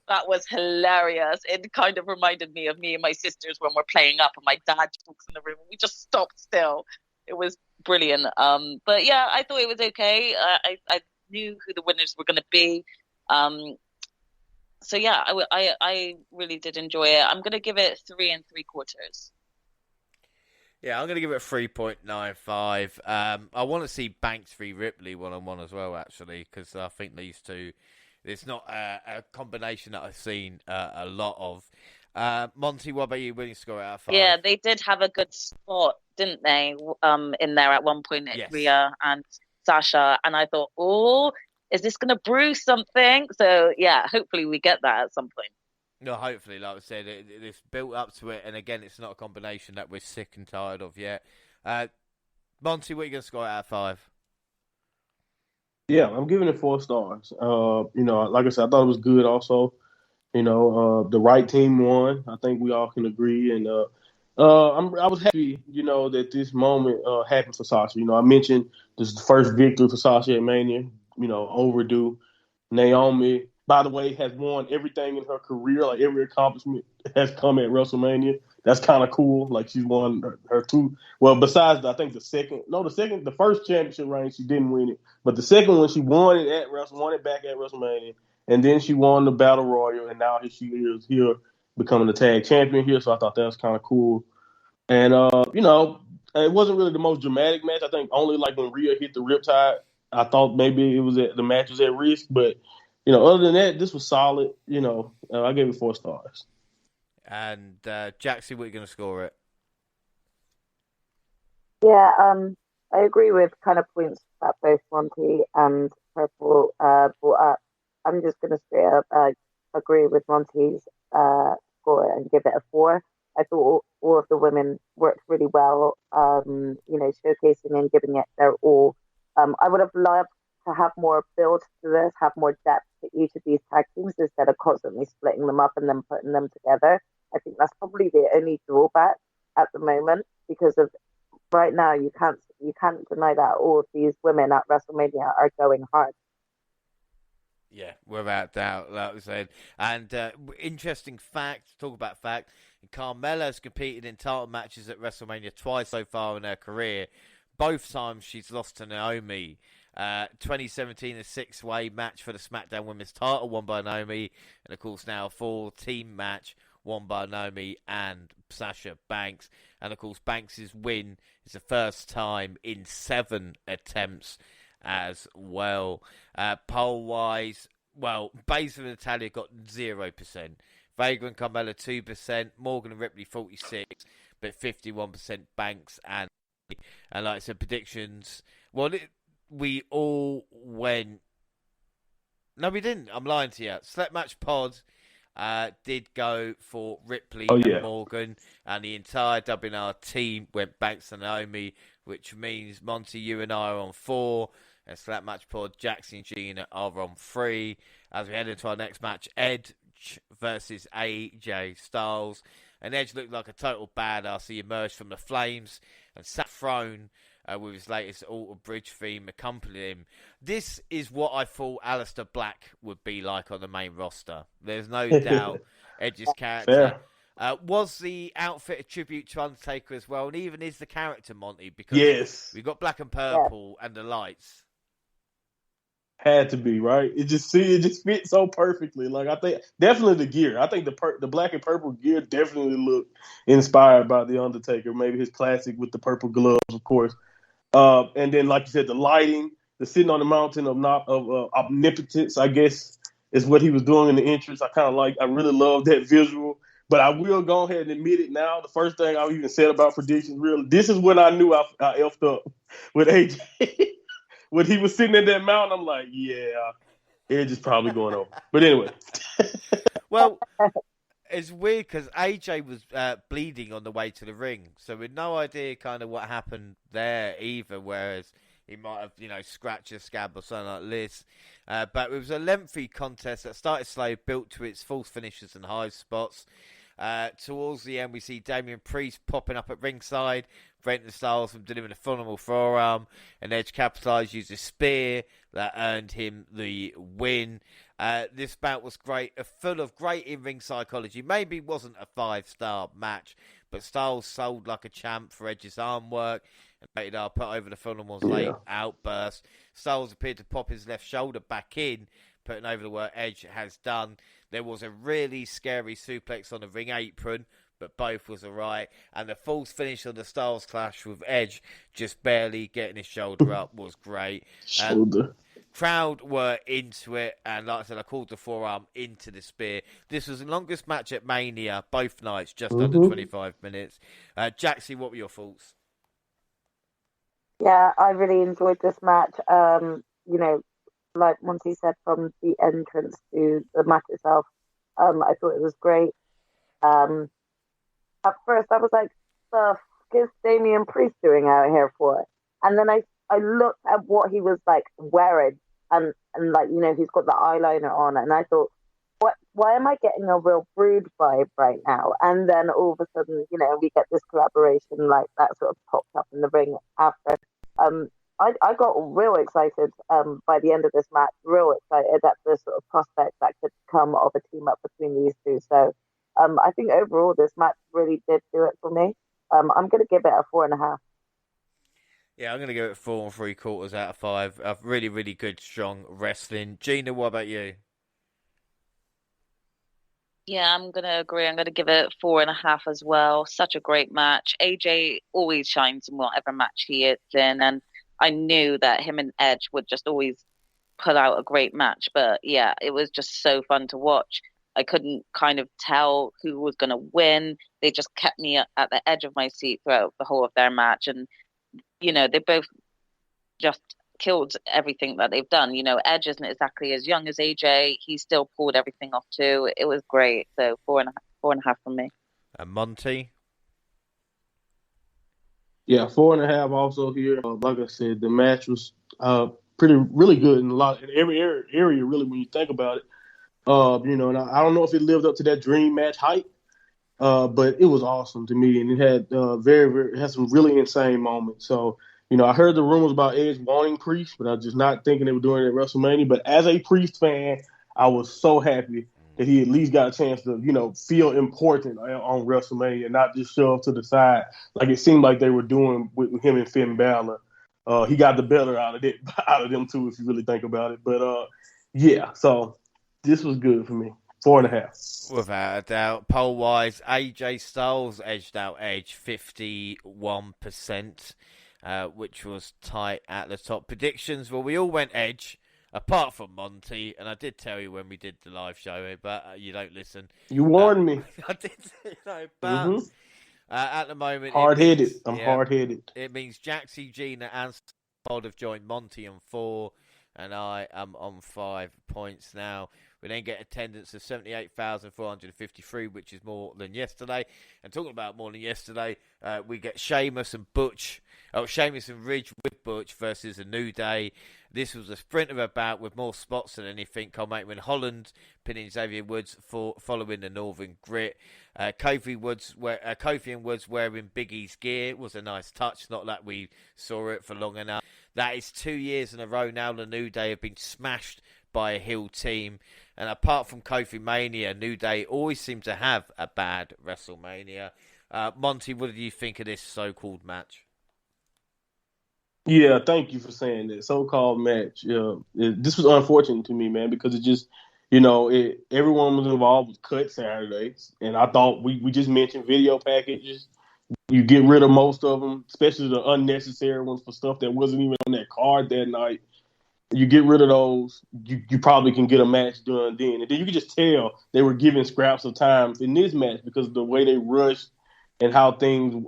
That was hilarious. It kind of reminded me of me and my sisters when we're playing up, and my dad walks in the room, and we just stopped still. It was brilliant. But yeah, I thought it was okay. I knew who the winners were going to be. So yeah, I really did enjoy it. I'm going to give it 3 3/4. Yeah, I'm going to give it a 3.95. I want to see Banks v Ripley one-on-one as well, actually, because I think these two, it's not a combination that I've seen a lot of. Monty, what about you? Winning score out of 5? Yeah, they did have a good spot, didn't they, in there at one point, yes. Rhea and Sasha, and I thought, oh, is this going to brew something? So, yeah, hopefully we get that at some point. No, hopefully, like I said, it's built up to it, and again, it's not a combination that we're sick and tired of yet. Monty, what are you going to score out of 5? Yeah, I'm giving it 4 stars. You know, like I said, I thought it was good also. You know, the right team won. I think we all can agree. And I was happy, you know, that this moment happened for Sasha. You know, I mentioned this is the first victory for Sasha at Mania, you know, overdue. Naomi, by the way, has won everything in her career. Like, every accomplishment has come at WrestleMania. That's kind of cool. Like, she's won her 2. Well, besides, the first championship reign, she didn't win it. But the second one, she won it back at WrestleMania. And then she won the Battle Royal. And now she is here becoming the tag champion here. So I thought that was kind of cool. And, you know, it wasn't really the most dramatic match. I think only like when Rhea hit the Riptide, I thought maybe the match was at risk. But, you know, other than that, this was solid. You know, I gave it 4 stars. And Jaxie, what are you going to score it? Yeah, I agree with kind of points that both Monty and Purple brought up. I'm just going to straight up agree with Monty's score and give it a 4. I thought all of the women worked really well, you know, showcasing and giving it their all. I would have loved to have more build to this, have more depth to each of these tag teams instead of constantly splitting them up and then putting them together. I think that's probably the only drawback at the moment, because of right now you can't deny that all of these women at WrestleMania are going hard. Yeah, without doubt, like I said. And interesting fact, talk about fact, Carmella's competed in title matches at WrestleMania twice so far in her career. Both times she's lost to Naomi. 2017, a 6-way match for the SmackDown Women's title, won by Naomi. And, of course, now a 4-team match, won by Naomi and Sasha Banks. And, of course, Banks' win is the first time in 7 attempts as well. Poll-wise, well, Baszler and Natalya got 0%. Vega and Carmella 2%. Morgan and Ripley 46%, but 51% Banks and like I said, predictions. Well, we all went. No, we didn't. I'm lying to you. Select Match Pod. did go for Ripley Oh, and yeah. Morgan, and the entire WNR team went back to Naomi, which means Monty, you and I are on 4, and Slap Match Pod, Jaxie and Gina are on 3. As we head into our next match, Edge versus AJ Styles. And Edge looked like a total badass. He emerged from the flames and sat throne with his latest Alter Bridge theme accompanying him. This is what I thought Aleister Black would be like on the main roster. There's no doubt Edge's character. Was the outfit a tribute to Undertaker as well? And even is the character, Monty? Because yes, we've got black and purple and the lights. Had to be, right? It just fits so perfectly. Like, I think definitely the gear. I think the black and purple gear definitely looked inspired by the Undertaker. Maybe his classic with the purple gloves, of course. And then, like you said, the lighting, the sitting on the mountain of omnipotence, I guess, is what he was doing in the entrance. I really love that visual. But I will go ahead and admit it now. The first thing I even said about predictions, really, this is when I knew I effed up with AJ. When he was sitting in that mountain, I'm like, yeah, Edge is probably going over. But anyway. Well, it's weird because AJ was bleeding on the way to the ring. So we had no idea kind of what happened there either, whereas he might have, scratched a scab or something like this. But it was a lengthy contest that started slow, built to its false finishes and high spots. Towards the end, we see Damian Priest popping up at ringside, preventing Styles from delivering a phenomenal forearm, and Edge capitalized, used a spear that earned him the win. This bout was great, full of great in-ring psychology. Maybe wasn't a 5-star match, but Styles sold like a champ for Edge's arm work, and Rated R put over the phenomenal late outburst. Styles appeared to pop his left shoulder back in, putting over the work Edge has done. There was a really scary suplex on the ring apron, but both was alright. And the false finish on the Styles clash with Edge, just barely getting his shoulder up, was great. Crowd were into it, and like I said, I called the forearm into the spear. This was the longest match at Mania, both nights, just under 25 minutes. Jaxie, what were your thoughts? Yeah, I really enjoyed this match. Like Monty said, from the entrance to the match itself, I thought it was great. At first, I was like, the fuck is Damian Priest doing out here for? And then I looked at what he was like wearing, and he's got the eyeliner on, and I thought, why am I getting a real Brood vibe right now? And then all of a sudden, we get this collaboration like that sort of popped up in the ring after. I got real excited by the end of this match, real excited at the sort of prospect that could come of a team up between these two. So I think overall this match really did do it for me. I'm going to give it a 4.5. Yeah, I'm going to give it 4 3/4 out of 5. Really, really good, strong wrestling. Gina, what about you? Yeah, I'm going to agree. I'm going to give it 4.5 as well. Such a great match. AJ always shines in whatever match he is in, and I knew that him and Edge would just always put out a great match. But yeah, it was just so fun to watch. I couldn't kind of tell who was going to win. They just kept me at the edge of my seat throughout the whole of their match. And, they both just killed everything that they've done. Edge isn't exactly as young as AJ. He still pulled everything off too. It was great. So 4.5 from me. And Monty? Yeah, 4.5 also here. Like I said, the match was really good in every area, really, when you think about it. And I don't know if it lived up to that dream match hype, but it was awesome to me, and it had it had some really insane moments. So, I heard the rumors about Edge wanting Priest, but I was just not thinking they were doing it at WrestleMania. But as a Priest fan, I was so happy that he at least got a chance to, feel important on WrestleMania, not just shove to the side like it seemed like they were doing with him and Finn Balor. He got the better out of them too, if you really think about it. But yeah, so this was good for me. 4.5. Without a doubt. Poll-wise, AJ Styles edged out Edge 51%, which was tight at the top. Predictions, well, we all went Edge, apart from Monty, and I did tell you when we did the live show, but you don't listen. You warned me. I did, but at the moment... Hard-headed. I'm hard-headed. It means Jaxie, Gina, and Pod have joined Monty on 4, and I am on 5 points now. We then get attendance of 78,453, which is more than yesterday. And talking about more than yesterday, we get Sheamus and Ridge with Butch versus A New Day. This was a sprint of a bout with more spots than anything, culminating in Holland pinning Xavier Woods following the Northern Grit. Kofi and Woods wearing Big E's gear was a nice touch, not that we saw it for long enough. That is 2 years in a row now the New Day have been smashed by a heel team. And apart from Kofi Mania, New Day always seem to have a bad WrestleMania. Monty, what did you think of this so-called match? Yeah, thank you for saying that. So-called match. This was unfortunate to me, man, because it just, everyone was involved was cut Saturdays. And I thought we just mentioned video packages. You get rid of most of them, especially the unnecessary ones for stuff that wasn't even on that card that night. You get rid of those, you probably can get a match done then. And then you can just tell they were giving scraps of time in this match because of the way they rushed and how things,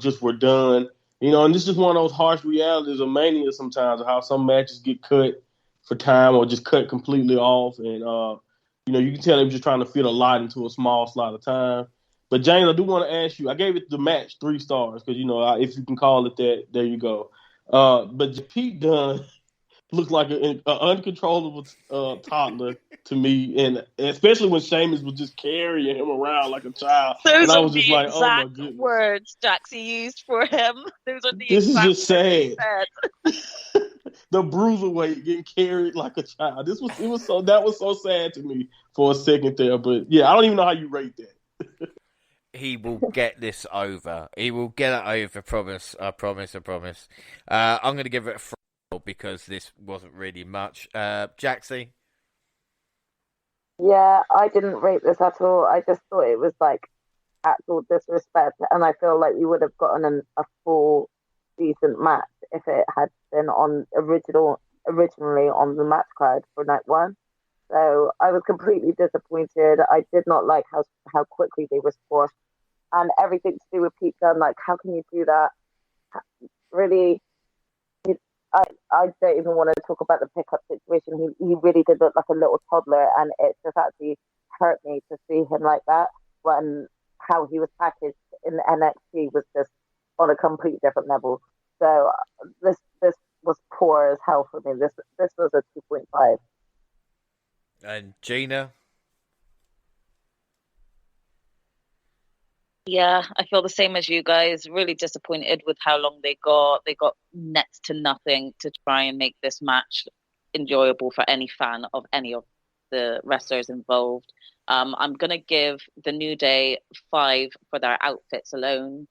just were done. And this is one of those harsh realities of Mania sometimes, of how some matches get cut for time or just cut completely off. And, you can tell they were just trying to fit a lot into a small slot of time. But, James, I do want to ask you, I gave it the match 3 stars because, if you can call it that, there you go. But Pete Dunne looked like an uncontrollable toddler to me, and especially when Sheamus was just carrying him around like a child. Those and I are was just the like, exact oh my goodness. words Jaxie used for him. Those are the This is exact just sad. words he said. The bruiserweight getting carried like a child. That was so sad to me for a second there. But yeah, I don't even know how you rate that. He will get this over. He will get it over. I promise. I'm going to give it a 4 because this wasn't really much. Jaxie? Yeah, I didn't rate this at all. I just thought it was like actual disrespect, and I feel like you would have gotten a full decent match if it had been on originally on the match card for night 1. So I was completely disappointed. I did not like how quickly they were squashed, and everything to do with Pete Dunne. Like, how can you do that? Really, I don't even want to talk about the pickup situation. He really did look like a little toddler, and it just actually hurt me to see him like that when how he was packaged in NXT was just on a completely different level. So this was poor as hell for me. This was a 2.5. And Gina? Yeah, I feel the same as you guys. Really disappointed with how long they got. They got next to nothing to try and make this match enjoyable for any fan of any of the wrestlers involved. I'm going to give the New Day 5 for their outfits alone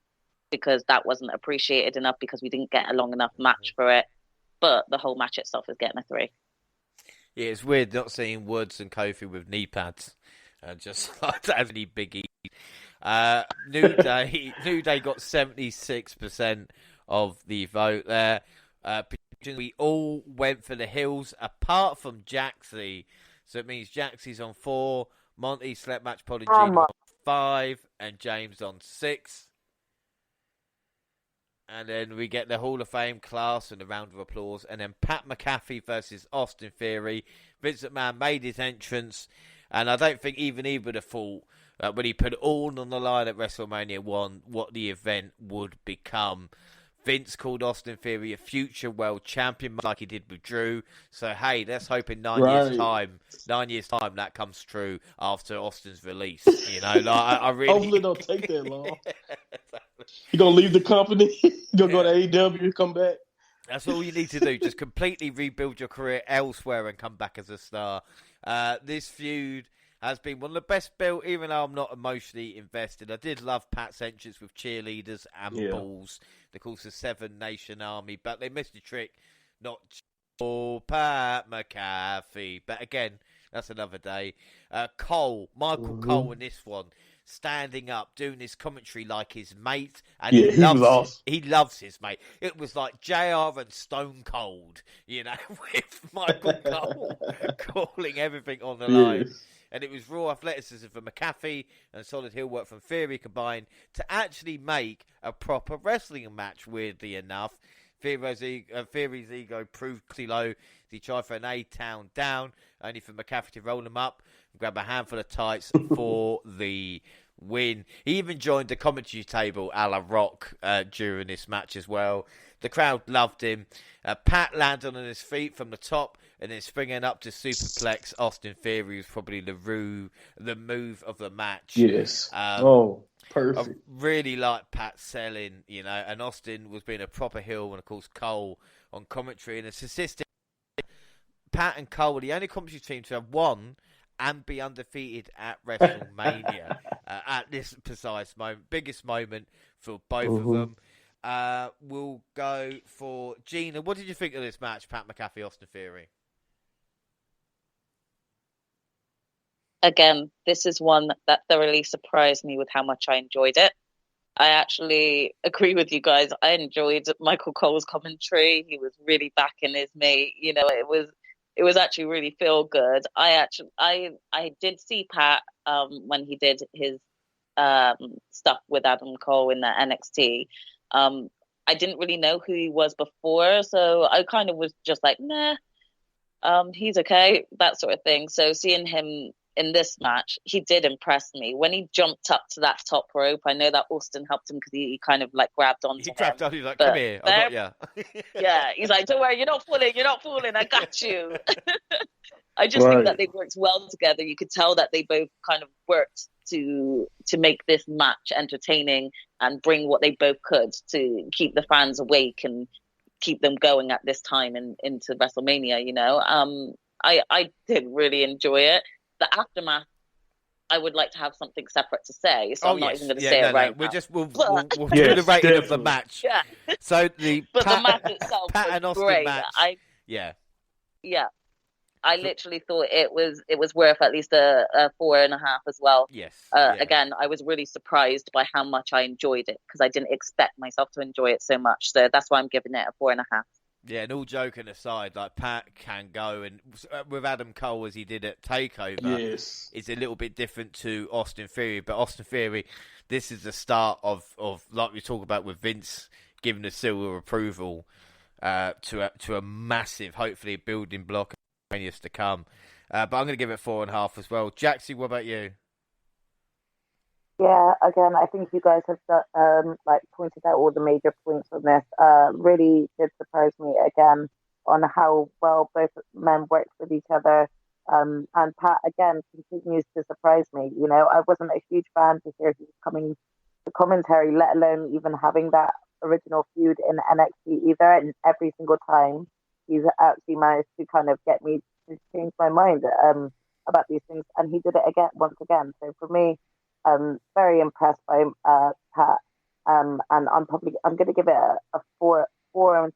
because that wasn't appreciated enough because we didn't get a long enough match for it. But the whole match itself is getting a 3. Yeah, it's weird not seeing Woods and Kofi with knee pads. Just like that, any biggie. New Day got 76% of the vote there. We all went for the hills, apart from Jaxie. So it means Jaxie's on 4, Monty, Select Match Prodigy on 5, and James on 6. And then we get the Hall of Fame class and a round of applause. And then Pat McAfee versus Austin Theory. Vince McMahon made his entrance. And I don't think even he would have thought when he put it all on the line at WrestleMania 1 what the event would become. Vince called Austin Theory a future world champion like he did with Drew. So, hey, let's hope in 9 years' time that comes true after Austin's release. I really... Hopefully it don't take that long. You going to leave the company? You going to go to AEW and come back? That's all you need to do. Just completely rebuild your career elsewhere and come back as a star. This feud has been one of the best built, even though I'm not emotionally invested. I did love Pat's entrance with cheerleaders and balls. Of course, the 7 Nation Army, but they missed a trick. Not Pat McAfee. But again, that's another day. Michael Cole in this one, standing up, doing his commentary like his mate. And he loves his mate. It was like JR and Stone Cold, with Michael Cole calling everything on the line. And it was raw athleticism from McAfee and solid heel work from Theory combined to actually make a proper wrestling match, weirdly enough. Theory's ego proved pretty low. He tried for an A-Town down, only for McAfee to roll him up and grab a handful of tights for the win. He even joined the commentary table a la Rock during this match as well. The crowd loved him. Pat landed on his feet from the top and then springing up to superplex Austin Theory was probably the move of the match. Yes. Perfect. I really like Pat selling, and Austin was being a proper heel, and of course Cole on commentary, and it's assisting. Pat and Cole were the only commentary team to have won and be undefeated at WrestleMania at this precise moment. Biggest moment for both of them. We'll go for Gina. What did you think of this match, Pat McAfee, Austin Theory? Again, this is one that thoroughly surprised me with how much I enjoyed it. I actually agree with you guys. I enjoyed Michael Cole's commentary. He was really backing his mate. It was actually really feel good. I did see Pat when he did his stuff with Adam Cole in the NXT. I didn't really know who he was before, so I kind of was just like, nah, he's okay, that sort of thing. So seeing him in this match, he did impress me. When he jumped up to that top rope, I know that Austin helped him because he kind of like grabbed onto him. He grabbed on, he's like, come here, I got you. Yeah, he's like, don't worry, you're not falling, I got you. I just think that they worked well together. You could tell that they both kind of worked to make this match entertaining and bring what they both could to keep the fans awake and keep them going at this time into WrestleMania, I did really enjoy it. The aftermath, I would like to have something separate to say, so I'm not even going to say it right now. We'll do the rating of the match. Yeah. So the match itself Pat was and Austin great. match. Yeah. I literally thought it was worth at least a 4.5 as well. Yes. Again, I was really surprised by how much I enjoyed it because I didn't expect myself to enjoy it so much. So that's why I'm giving it a 4.5. Yeah, and all joking aside, like Pat can go, and with Adam Cole as he did at TakeOver, it's a little bit different to Austin Theory. But Austin Theory, this is the start of like we talk about with Vince giving the seal of approval to a massive, hopefully, building block of years to come. But I'm going to give it 4.5 as well. Jaxie, what about you? Yeah, again, I think you guys have pointed out all the major points on this. Really did surprise me again on how well both men worked with each other. And Pat, again, continues to surprise me. I wasn't a huge fan to hear he was coming to commentary, let alone even having that original feud in NXT either. And every single time, he's actually managed to kind of get me to change my mind about these things. And he did it once again. So for me, very impressed by Pat, and I'm going to give it a 4.25.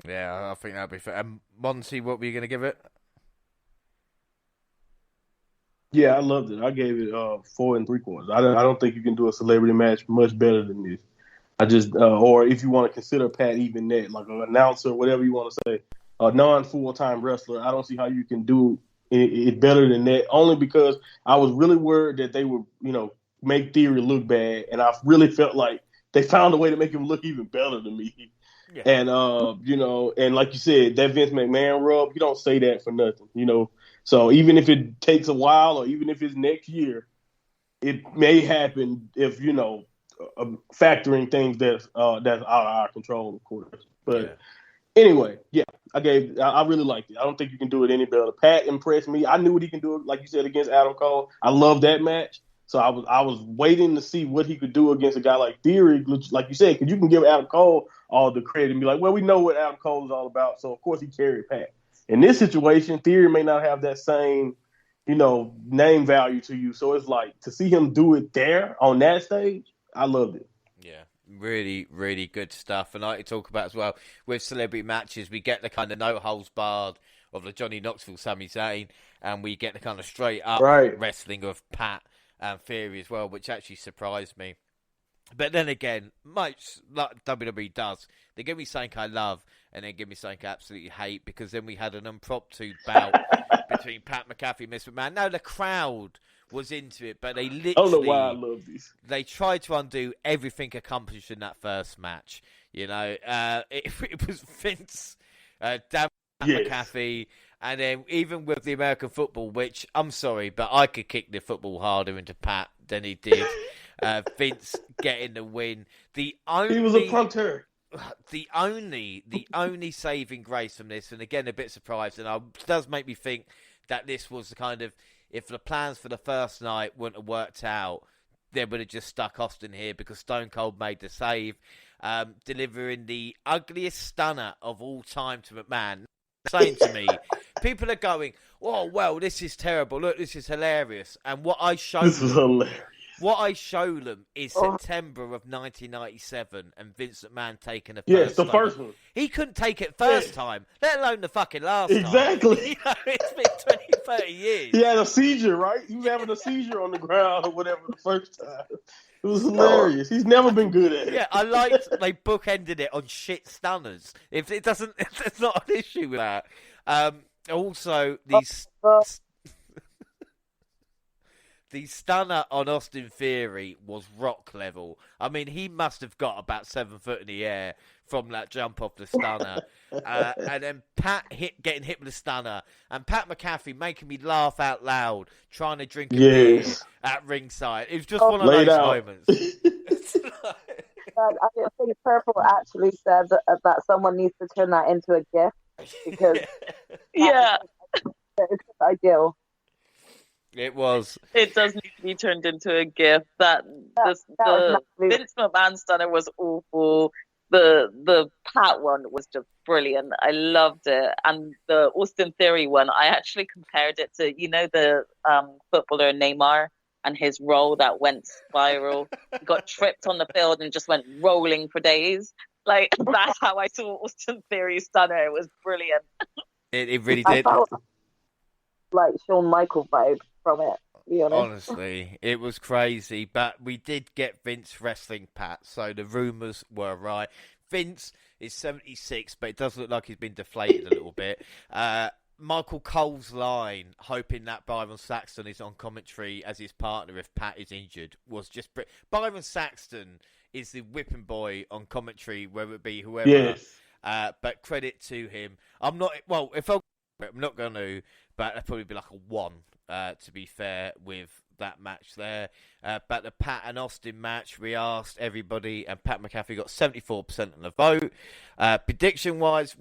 Yeah, I think that'd be fair. Monty, what were you going to give it? Yeah, I loved it. I gave it 4.75. I don't think you can do a celebrity match much better than this. I just, or if you want to consider Pat even that, like an announcer, whatever you want to say, a non-full-time wrestler, I don't see how you can do it better than that, only because I was really worried that they would, make Theory look bad, and I really felt like they found a way to make him look even better than me. Yeah. And, and like you said, that Vince McMahon rub, you don't say that for nothing, So even if it takes a while or even if it's next year, it may happen if, factoring things that's out of our control, of course. But anyway, I really liked it. I don't think you can do it any better. Pat impressed me. I knew what he can do, like you said, against Adam Cole. I love that match. So I was waiting to see what he could do against a guy like Theory, like you said, because you can give Adam Cole all the credit and be like, well, we know what Adam Cole is all about. So, of course, he carried Pat. In this situation, Theory may not have that same, name value to you. So it's like to see him do it there on that stage, I loved it. Yeah, really, really good stuff. And I like to talk about as well, with celebrity matches, we get the kind of no holds barred of the Johnny Knoxville, Sami Zayn, and we get the kind of straight up wrestling of Pat and Theory as well, which actually surprised me. But then again, much like WWE does, they give me something I love and then give me something I absolutely hate, because then we had an impromptu bout between Pat McAfee and Miss McMahon. No, the crowd was into it, but they I don't know why I literally love these. they tried to undo everything accomplished in that first match. You know, it was Vince, Dan McAfee, and then even with the American football, which I'm sorry, but I could kick the football harder into Pat than he did. Vince getting the win. He was a punter. The only saving grace from this, and again a bit surprised, and it does make me think that this was the kind of, if the plans for the first night wouldn't have worked out, they would have just stuck Austin here because Stone Cold made the save, delivering the ugliest stunner of all time to McMahon. Saying to me, people are going, "Oh well, this is terrible. Look, this is hilarious." And what I showed them is September of 1997, and Vince McMahon taking the first one. He couldn't take it first time, let alone the fucking last time. Exactly. You know, it's been 20, 30 years. He had a seizure, right? He was having a seizure on the ground or whatever the first time. It was hilarious. He's never been good at it. Yeah, I liked they bookended it on shit stunners. If it doesn't, it's not an issue with that. Also, the stunner on Austin Theory was rock level. I mean, he must have got about 7 foot in the air from that jump off the stunner. And then Pat getting hit with the stunner. And Pat McAfee making me laugh out loud, trying to drink a beer at ringside. It was just one of those moments. I think Purple actually said that someone needs to turn that into a gift because it's ideal. It was. It does need to be turned into a gift. The Vince McMahon stunner was awful. The Pat one was just brilliant. I loved it. And the Austin Theory one, I actually compared it to, the footballer Neymar and his roll that went spiral. He got tripped on the field and just went rolling for days. Like, that's how I saw Austin Theory's stunner. It was brilliant. It really did. I felt like Shawn Michaels vibe from it, to be honest. Honestly, it was crazy. But we did get Vince wrestling Pat, so the rumours were right. Vince is 76, but it does look like he's been deflated a little bit. Michael Cole's line, hoping that Byron Saxton is on commentary as his partner if Pat is injured, was just... Byron Saxton is the whipping boy on commentary, whether it be whoever. Yes. But credit to him. I'm not going to, but that'd probably be like a 1, to be fair, with that match there. But the Pat and Austin match, we asked everybody, and Pat McAfee got 74% of the vote. Prediction-wise,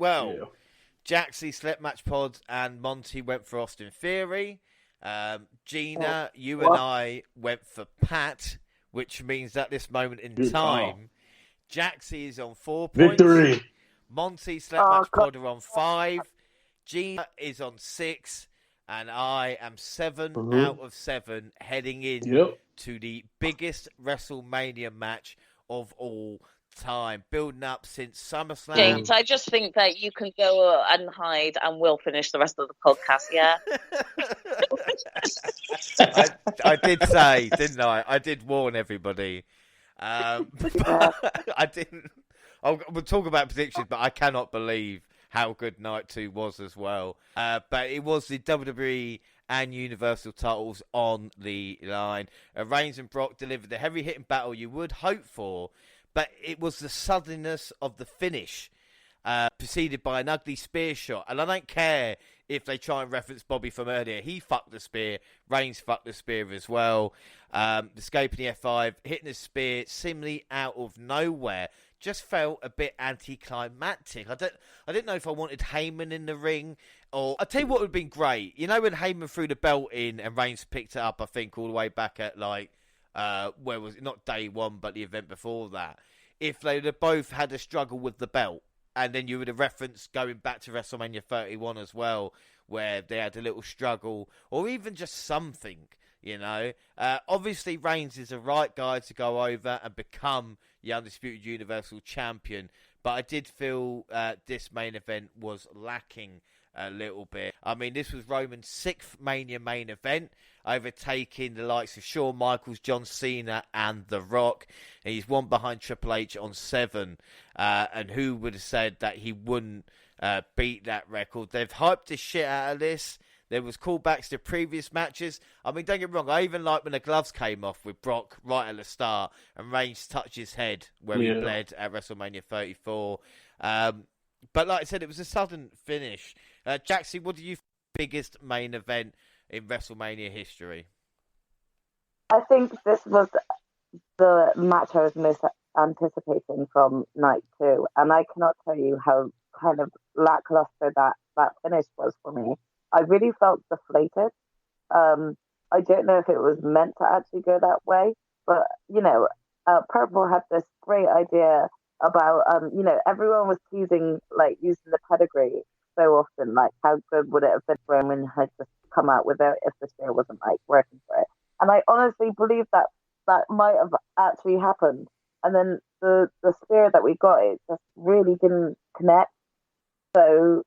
Jaxie, Select Match Pod, and Monty went for Austin Theory. Gina, you and I went for Pat, which means at this moment in time, Jaxie is on 4 points. Victory. Monty, Select Match Pod are on 5. Gina is on 6. And I am 7 out of 7 heading in to the biggest WrestleMania match of all time. Building up since SummerSlam. James, I just think that you can go and hide and we'll finish the rest of the podcast, yeah? I did say, didn't I? I did warn everybody. I didn't. We'll talk about predictions, but I cannot believe how good Night 2 was as well. But it was the WWE and Universal titles on the line. Reigns and Brock delivered the heavy-hitting battle you would hope for, but it was the suddenness of the finish, preceded by an ugly spear shot. And I don't care if they try and reference Bobby from earlier. He fucked the spear. Reigns fucked the spear as well. Escaping the F5, hitting the spear seemingly out of nowhere. Just felt a bit anticlimactic. I didn't know if I wanted Heyman in the ring, or I'll tell you what would have been great. You know when Heyman threw the belt in and Reigns picked it up, I think all the way back at where was it? Not day 1, but the event before that. If they would have both had a struggle with the belt, and then you would have referenced going back to WrestleMania 31 as well, where they had a little struggle, or even just something. You know, obviously Reigns is the right guy to go over and become the Undisputed Universal Champion, but I did feel this main event was lacking a little bit. I mean, this was Roman's 6th Mania main event, overtaking the likes of Shawn Michaels, John Cena, and The Rock. And he's one behind Triple H on 7, and who would have said that he wouldn't beat that record? They've hyped the shit out of this. There was callbacks to previous matches. I mean, don't get me wrong, I even like when the gloves came off with Brock right at the start and Reigns touched his head where he bled at WrestleMania 34. But like I said, it was a sudden finish. Jaxie, what do you think biggest main event in WrestleMania history? I think this was the match I was most anticipating from night 2, and I cannot tell you how kind of lackluster that finish was for me. I really felt deflated. I don't know if it was meant to actually go that way, but Purple had this great idea about everyone was teasing like using the pedigree so often, like how good would it have been if Roman had just come out with it if the spear wasn't like working for it. And I honestly believe that might have actually happened. And then the spear that we got, it just really didn't connect. So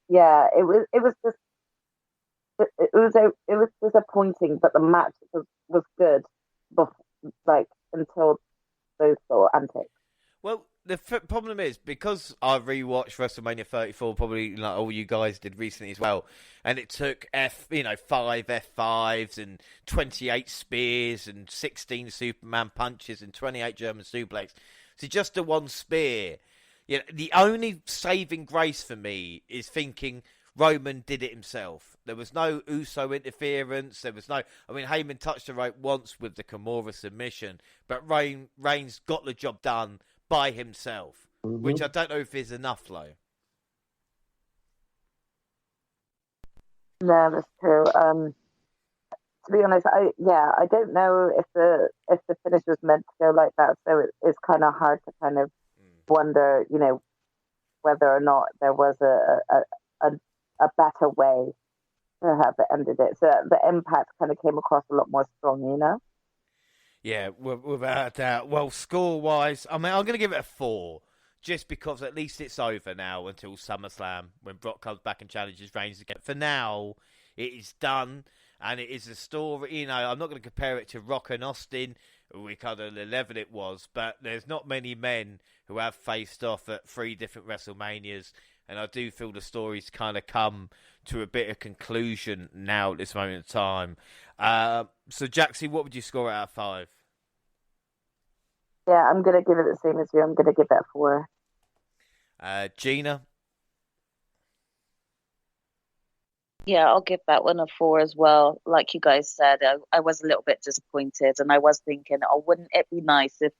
yeah, it was disappointing, but the match was good, until those sort of antics. Well, the problem is, because I rewatched WrestleMania 34, probably like all you guys did recently as well, and it took 5 F5s and 28 spears and 16 Superman punches and 28 German suplex. So just the one spear. The only saving grace for me is thinking Roman did it himself. There was no Uso interference. There was no... I mean, Heyman touched the rope once with the Kimura submission, but Reigns got the job done by himself, which I don't know if is enough, though. No, that's true. To be honest, I don't know if the finish was meant to go like that, so it's kind of hard to kind of wonder, whether or not there was a better way to have it ended it. So the impact kind of came across a lot more strong, Yeah, without a doubt. Well, score-wise, I mean, I'm going to give it a 4, just because at least it's over now until SummerSlam, when Brock comes back and challenges Reigns again. For now, it is done, and it is a story. I'm not going to compare it to Rock and Austin, we kind of 11 it was, but there's not many men who have faced off at 3 different WrestleManias, and I do feel the story's kind of come to a bit of conclusion now at this moment in time. So, Jaxie, what would you score out of 5? Yeah, I'm going to give it the same as you. I'm going to give it a 4. Gina? Yeah, I'll give that one a 4 as well. Like you guys said, I was a little bit disappointed, and I was thinking, wouldn't it be nice if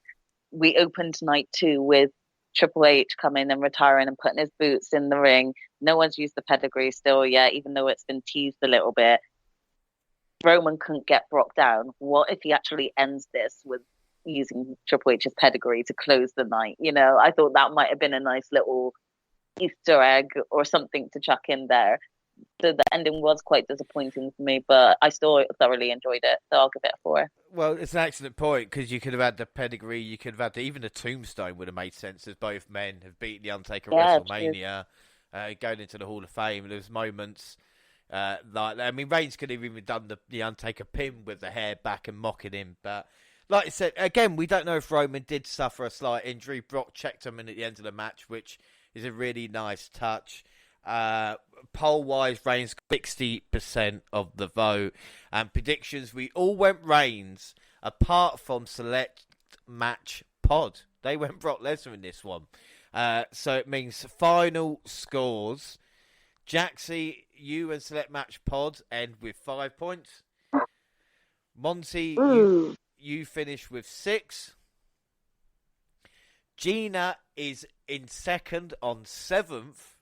we opened night 2 with Triple H coming and retiring and putting his boots in the ring. No one's used the pedigree still yet, even though it's been teased a little bit. Roman couldn't get Brock down. What if he actually ends this with using Triple H's pedigree to close the night? I thought that might have been a nice little Easter egg or something to chuck in there. So the ending was quite disappointing for me, but I still thoroughly enjoyed it, so I'll give it a 4. Well, it's an excellent point, because you could have had the pedigree, you could have had even the tombstone would have made sense, as both men have beaten the Undertaker at WrestleMania, going into the Hall of Fame. There was moments Reigns could have even done the Undertaker pin with the hair back and mocking him, but like I said, again, we don't know if Roman did suffer a slight injury. Brock checked him in at the end of the match, which is a really nice touch. Poll-wise, Reigns 60% of the vote. And predictions, we all went Reigns, apart from Select Match Pod. They went Brock Lesnar in this one. So it means final scores. Jaxie, you and Select Match Pod end with 5 points. Monty, you finish with 6. Gina is in second on 7th.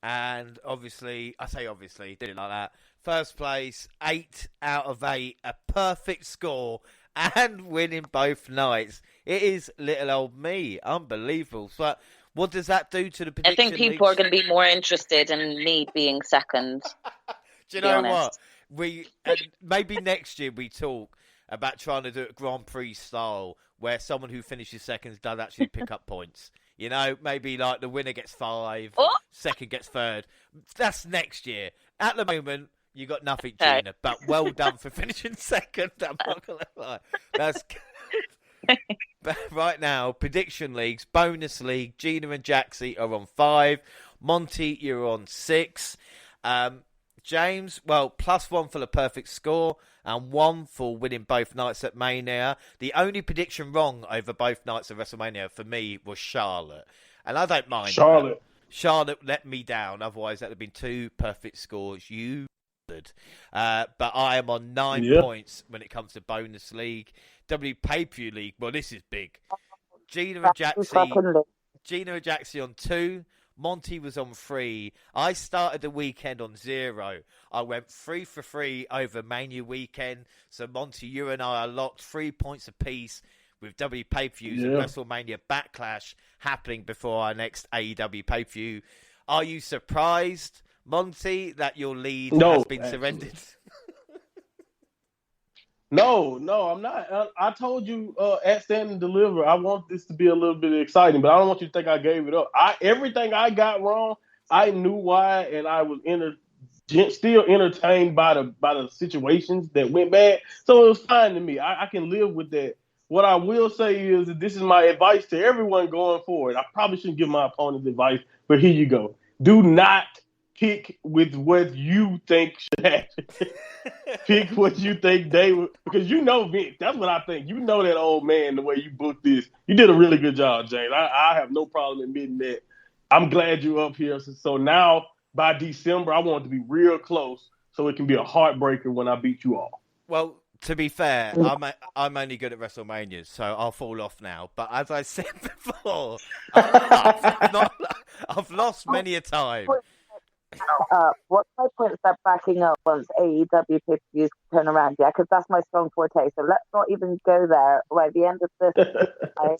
And obviously, did it like that. First place, 8 out of 8, a perfect score, and winning both nights. It is little old me. Unbelievable. So, what does that do to the prediction? I think people are going to be more interested in me being second. Do you know what? Maybe next year we talk about trying to do it Grand Prix style, where someone who finishes second does actually pick up points. Maybe like the winner gets 5, second gets 3rd. That's next year. At the moment, you got nothing, Gina. But well done for finishing second. I'm not gonna lie. That's but right now. Prediction leagues, bonus league. Gina and Jaxie are on 5. Monty, you're on 6. James, well, +1 for the perfect score and 1 for winning both nights at Mania. The only prediction wrong over both nights of WrestleMania for me was Charlotte. And I don't mind Charlotte. that. Charlotte let me down. Otherwise, that would have been 2 perfect scores. You but I am on 9 points when it comes to bonus league. W pay-per-view league, well, this is big. Gina and Jaxie on 2. Monty was on 3. I started the weekend on 0. I went 3 for 3 over Mania weekend. So, Monty, you and I are locked 3 points apiece with W pay-per-views and WrestleMania Backlash happening before our next AEW pay-per-view. Are you surprised, Monty, that your lead has been surrendered? No, I'm not. I told you at Stand and Deliver, I want this to be a little bit exciting, but I don't want you to think I gave it up. Everything I got wrong, I knew why, and I was still entertained by the situations that went bad. So it was fine to me. I can live with that. What I will say is that this is my advice to everyone going forward. I probably shouldn't give my opponents advice, but here you go. Do not pick with what you think should happen. Pick what you think they would, because you know Vince. That's what I think. You know that old man, the way you booked this. You did a really good job, James. I have no problem admitting that. I'm glad you're up here. So now, by December, I want it to be real close so it can be a heartbreaker when I beat you all. Well, to be fair, I'm only good at WrestleMania, so I'll fall off now. But as I said before, I've lost many a time. What's my point start backing up once AEW pay-per-views turn around? Yeah, because that's my strong forte. So let's not even go there. By the end of this, I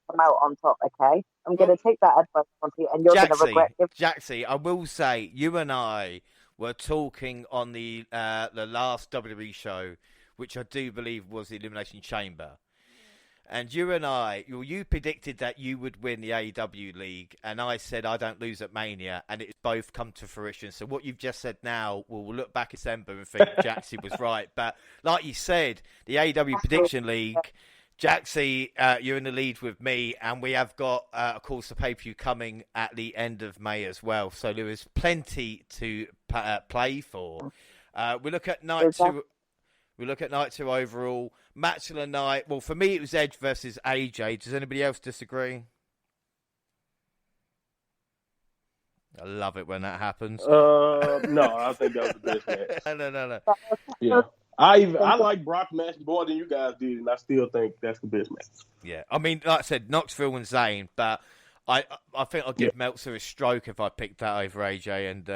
come out on top. Okay, I'm going to take that advice, Monty, and you're going to regret it. Jaxie, I will say, you and I were talking on the last WWE show, which I do believe was the Elimination Chamber. And you and I, you predicted that you would win the AEW League, and I said I don't lose at Mania, and it's both come to fruition. So what you've just said now, we'll look back in December and think Jaxie was right. But like you said, the AEW Prediction League, Jaxie, you're in the lead with me, and we have got, of course, the pay-per-view coming at the end of May as well. So there is plenty to play for. We look at night 2. We look at night 2 overall. Match of the night. Well, for me, it was Edge versus AJ. Does anybody else disagree? I love it when that happens. No, I think that was the best match. No. Yeah. I like Brock's match more than you guys did, and I still think that's the best match. Yeah. I mean, like I said, Knoxville and Zayn, but I think I'll give Meltzer a stroke if I picked that over AJ and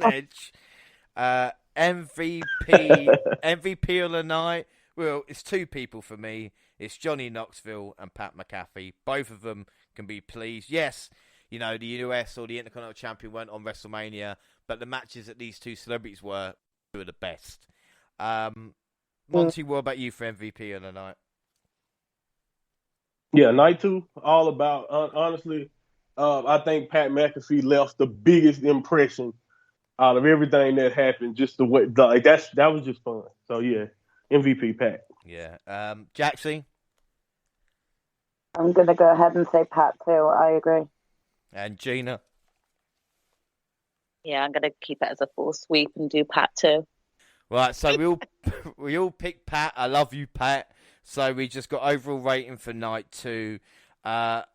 Edge. MVP of the night. Well, it's 2 people for me. It's Johnny Knoxville and Pat McAfee. Both of them can be pleased. Yes, the US or the Intercontinental Champion weren't on WrestleMania, but the matches that these 2 celebrities were the best. Monty, what about you for MVP of the night? Yeah, night 2, all about, honestly, I think Pat McAfee left the biggest impression out of everything that happened. Just the way, that was just fun. So, yeah, MVP Pat. Yeah. Jaxie? I'm going to go ahead and say Pat too. I agree. And Gina? Yeah, I'm going to keep it as a full sweep and do Pat too. Right, so we all picked Pat. I love you, Pat. So we just got overall rating for night 2. Of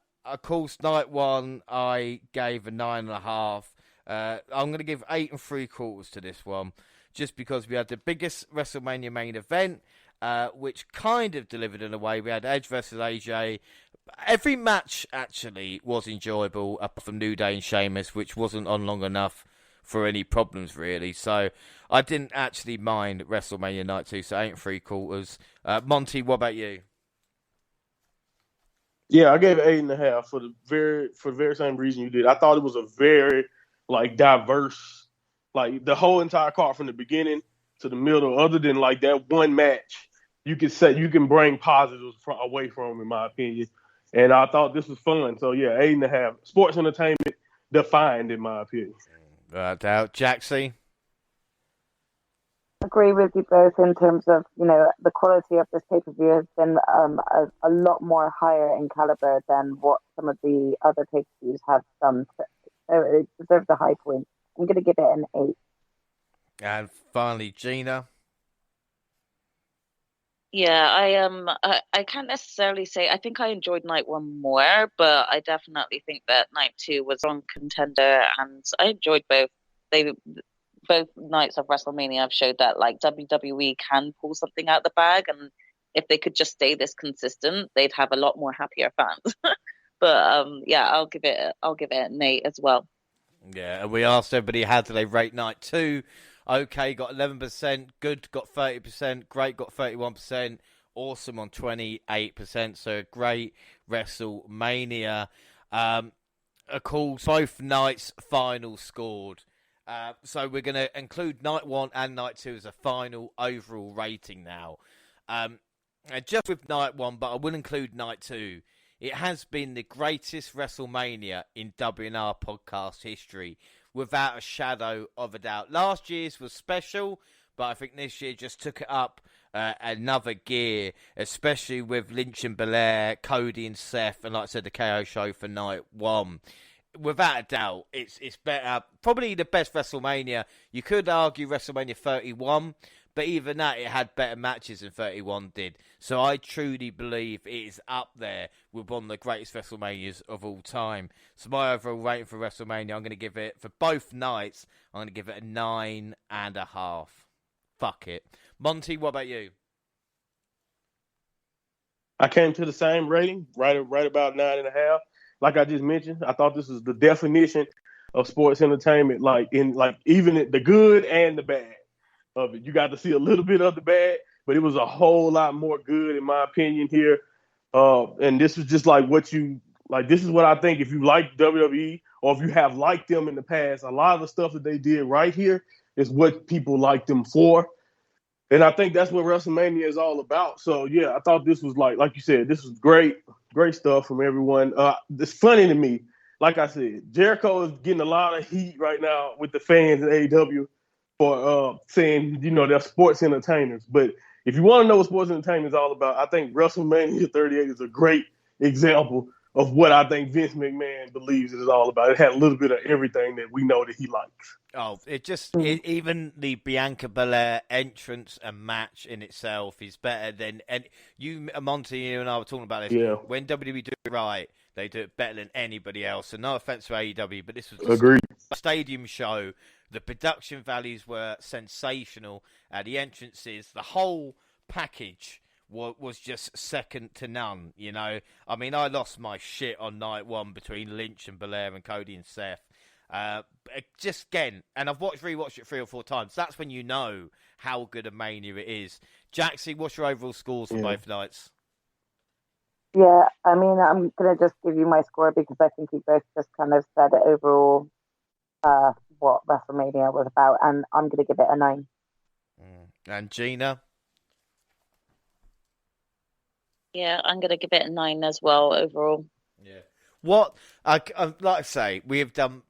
course, night 1 I gave a 9.5. I'm going to give 8 3/4 to this one, just because we had the biggest WrestleMania main event, which kind of delivered in a way. We had Edge versus AJ. Every match actually was enjoyable, apart from New Day and Sheamus, which wasn't on long enough for any problems, really. So I didn't actually mind WrestleMania Night 2, so 8 3/4. Monty, what about you? Yeah, I gave it 8.5 for the very same reason you did. I thought it was a very diverse, the whole entire card from the beginning to the middle. Other than that one match, you can bring positives away from, in my opinion. And I thought this was fun. So yeah, 8.5. Sports entertainment defined, in my opinion. Doubt. Jaxie? Agree with you both in terms of, the quality of this pay-per-view has been a lot more higher in caliber than what some of the other pay-per-views have done. So it deserves a high point. I'm going to give it an 8. And finally, Gina. Yeah, I can't necessarily say. I think I enjoyed night one more, but I definitely think that night two was on contender, and I enjoyed both. Both nights of WrestleMania have showed that like WWE can pull something out the bag, and if they could just stay this consistent, they'd have a lot more happier fans. But yeah, I'll give it an 8 as well. Yeah, and we asked everybody how do they rate night two. Okay, got 11%. Good, got 30%. Great, got 31%. Awesome on 28%. So great WrestleMania. Of course, both nights' final scored. So we're going to include night one and night two as a final overall rating now. And just with night one, but I will include night two. It has been the greatest WrestleMania in WNR podcast history, without a shadow of a doubt. Last year's was special, but I think this year just took it up another gear, especially with Lynch and Belair, Cody and Seth, and like I said, the KO show for night one. Without a doubt, it's better. Probably the best WrestleMania. You could argue WrestleMania 31, but even that, it had better matches than 31 did. So I truly believe it is up there with one of the greatest WrestleManias of all time. So my overall rating for WrestleMania, I'm going to give it, for both nights, I'm going to give it a 9.5. Fuck it. Monty, what about you? I came to the same rating, right about 9.5. Like I just mentioned, I thought this was the definition of sports entertainment, like even the good and the bad of it. You got to see a little bit of the bad, but it was a whole lot more good, in my opinion, here. And this was just like what you like. This is what I think. If you like WWE, or if you have liked them in the past, a lot of the stuff that they did right here is what people like them for. And I think that's what WrestleMania is all about. So yeah, I thought this was like you said, this was great stuff from everyone. It's funny to me, like I said, Jericho is getting a lot of heat right now with the fans in AEW for saying, they're sports entertainers. But if you want to know what sports entertainment is all about, I think WrestleMania 38 is a great example of what I think Vince McMahon believes it is all about. It had a little bit of everything that we know that he likes. Oh, even the Bianca Belair entrance and match in itself is better than, and you, Monty, you and I were talking about this. Yeah. When WWE do it right, they do it better than anybody else. So no offense to AEW, but this was a stadium show. The production values were sensational. The entrances, the whole package was just second to none. I mean, I lost my shit on night one between Lynch and Belair and Cody and Seth. Just again, and I've rewatched it 3 or 4 times. That's when you know how good a Mania it is. Jaxie, what's your overall scores for both nights? Yeah, I mean, I'm gonna just give you my score because I think you both just kind of said it overall. What WrestleMania was about, and I'm gonna give it a 9. And Gina? Yeah, I'm gonna give it a 9 as well overall. Yeah. What like I say, we have done